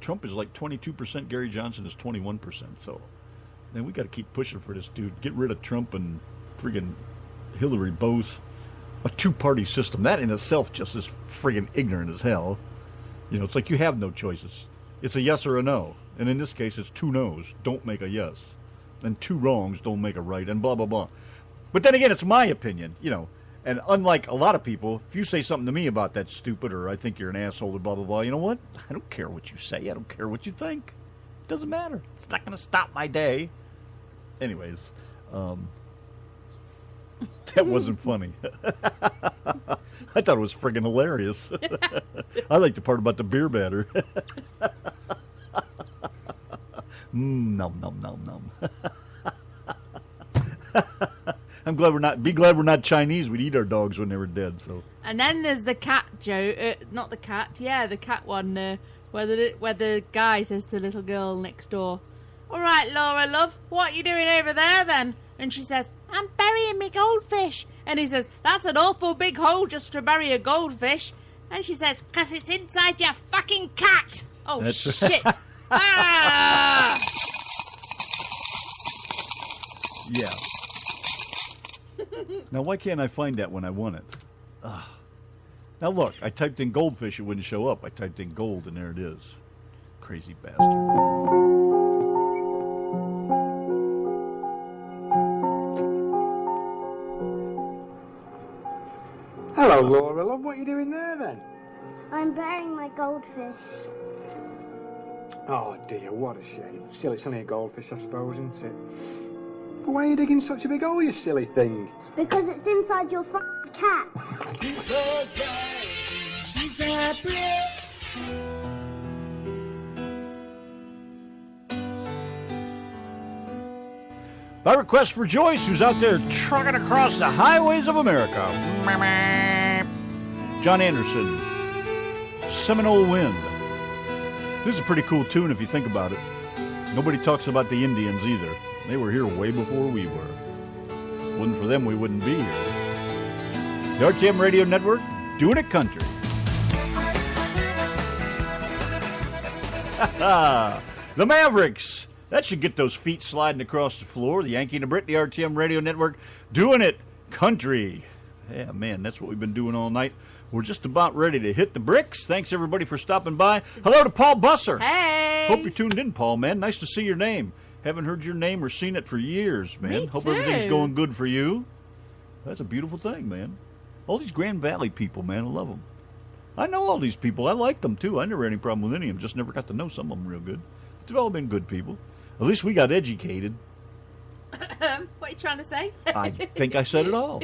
Trump is like 22%. Gary Johnson is 21%. So, man, we got to keep pushing for this dude. Get rid of Trump and friggin' Hillary both. A two-party system. That in itself just is friggin' ignorant as hell. You know, it's like you have no choices. It's a yes or a no. And in this case, it's 2 no's. Don't make a yes. And 2 wrongs don't make a right. And blah, blah, blah. But then again, it's my opinion, you know. And unlike a lot of people, if you say something to me about that's stupid or I think you're an asshole or blah, blah, blah, you know what? I don't care what you say. I don't care what you think. It doesn't matter. It's not going to stop my day. Anyways, that wasn't funny. I thought it was friggin' hilarious. I like the part about the beer batter. Nom, nom, nom, nom. Be glad we're not Chinese. We'd eat our dogs when they were dead. So. And then there's the cat joke. Not the cat. Yeah, the cat one. Where the guy says to the little girl next door, "All right, Laura, love, what are you doing over there then?" And she says, "I'm burying me goldfish." And he says, "That's an awful big hole just to bury a goldfish." And she says, "'Cause it's inside your fucking cat." Oh, That's shit. Ah! Yeah. Now, why can't I find that when I want it? Ugh. Now, look, I typed in goldfish, it wouldn't show up. I typed in gold, and there it is. Crazy bastard. Hello, Laura, love. What are you doing there, then? I'm burying my goldfish. Oh, dear, what a shame. Still, it's only a goldfish, I suppose, isn't it? But why are you digging such a big hole, you silly thing? Because it's inside your f***ing cat. He's the guy. She's the Brit. By request for Joyce, who's out there trucking across the highways of America. John Anderson, Seminole Wind. This is a pretty cool tune if you think about it. Nobody talks about the Indians either. They were here way before we were. Wasn't for them, we wouldn't be here. The RTM Radio Network, doing it country. The Mavericks. That should get those feet sliding across the floor. The Yankee and the Brit, the RTM Radio Network, doing it country. Yeah, man, that's what we've been doing all night. We're just about ready to hit the bricks. Thanks, everybody, for stopping by. Hello to Paul Busser. Hey. Hope you tuned in, Paul, man. Nice to see your name. Haven't heard your name or seen it for years, man. Me Hope too. everything's going good for you. That's a beautiful thing, man. All these Grand Valley people, man, I love them. I know all these people. I like them, too. I never had any problem with any of them. Just never got to know some of them real good. But they've all been good people. At least we got educated. What are you trying to say? I think I said it all.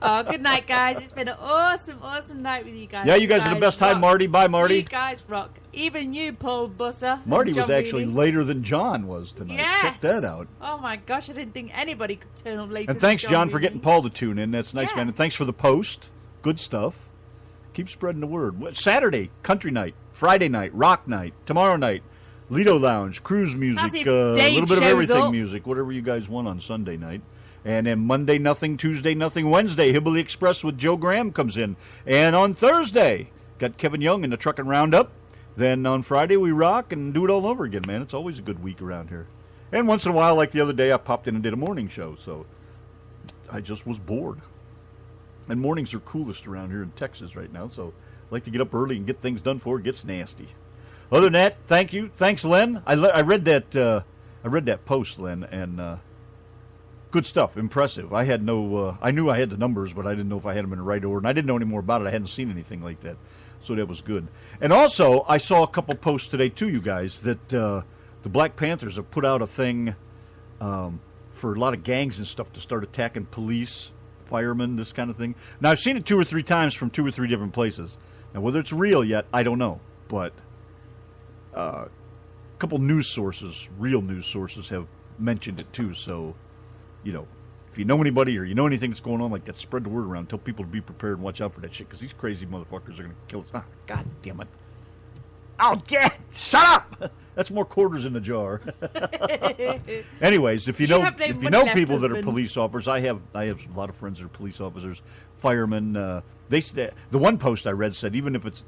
Oh, good night, guys. It's been an awesome night with you guys. Yeah, you guys are the best. Hi, rock. Marty. Bye, Marty. You guys rock. Even you, Paul Busser. Marty John was actually Reilly. later than John was tonight. Yes. Check that out. Oh, my gosh. I didn't think anybody could turn up later. And thanks, than John, for Reilly. getting Paul to tune in. That's nice, Yeah. man. And thanks for the post. Good stuff. Keep spreading the word. Saturday, country night. Friday night, rock night. Tomorrow night, Lido Lounge, cruise music, That's if a Dave little bit of shows everything up. music, whatever you guys want on Sunday night. And then Monday, nothing. Tuesday, nothing. Wednesday, Hillbilly Express with Joe Graham comes in. And on Thursday, got Kevin Young in the Truckin' Roundup. Then on Friday, we rock and do it all over again, man. It's always a good week around here. And once in a while, like the other day, I popped in and did a morning show. So I just was bored. And mornings are coolest around here in Texas right now. So I like to get up early and get things done before it gets nasty. Other than that, thank you. Thanks, Len. I read that post, Len, and good stuff. Impressive. I had no. I knew I had the numbers, but I didn't know if I had them in the right order, and I didn't know any more about it. I hadn't seen anything like that, so that was good. And also, I saw a couple posts today too, you guys, that the Black Panthers have put out a thing for a lot of gangs and stuff to start attacking police, firemen, this kind of thing. Now I've seen it 2 or 3 times from 2 or 3 different places. Now whether it's real yet, I don't know, but. A couple news sources, real news sources, have mentioned it too. So, you know, if you know anybody or you know anything that's going on like that, spread the word around. Tell people to be prepared and watch out for that shit, because these crazy motherfuckers are going to kill us. Ah, God damn it. Oh, yeah, shut up! That's more quarters in the jar. Anyways, if you know people that are police officers, I have a lot of friends that are police officers, firemen. The one post I read said even if it's,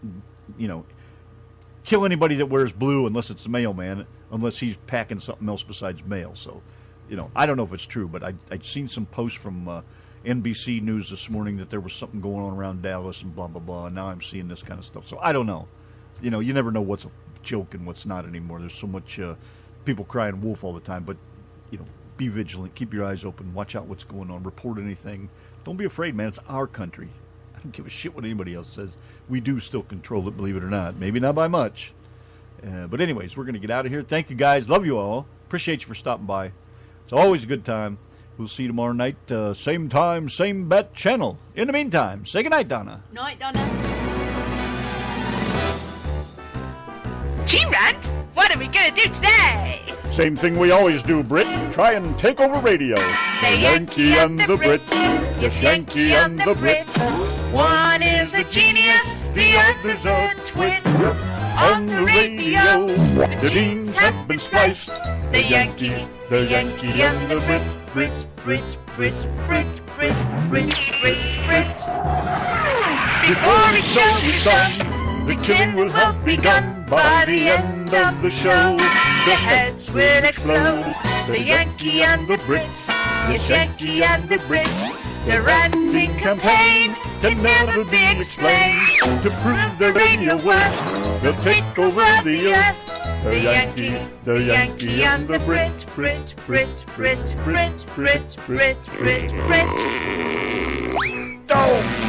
you know, kill anybody that wears blue unless it's the mailman, unless he's packing something else besides mail. So, you know, I don't know if it's true, but I'd seen some posts from NBC News this morning that there was something going on around Dallas and blah, blah, blah, and now I'm seeing this kind of stuff. So I don't know. You know, you never know what's a joke and what's not anymore. There's so much people crying wolf all the time, but, you know, be vigilant. Keep your eyes open. Watch out what's going on. Report anything. Don't be afraid, man. It's our country. I don't give a shit what anybody else says. We do still control it, believe it or not. Maybe not by much. But anyways, we're going to get out of here. Thank you, guys. Love you all. Appreciate you for stopping by. It's always a good time. We'll see you tomorrow night. Same time, same bat channel. In the meantime, say goodnight, Donna. Night, Donna. Gee, Rand, what are we going to do today? Same thing we always do, Brit. Try and take over radio. The Yankee and the Brit. Yes, Yankee and the Brit. One is a genius, the other's a twit. On the radio, the genes have been spliced. The Yankee and the Brit. Brit, Brit, Brit, Brit, Brit, Brit, Brit, Brit. Before each show is done, the killing will have begun. By the end of the show, the heads will explode. The Yankee and the Brit, yes, Yankee and the Brit. Their ranting campaign can never be explained. To prove their radio worth, they'll take over the earth. The Yankee and the Brit, Brit, Brit, Brit, Brit, Brit, Brit, Brit, Brit. Oh!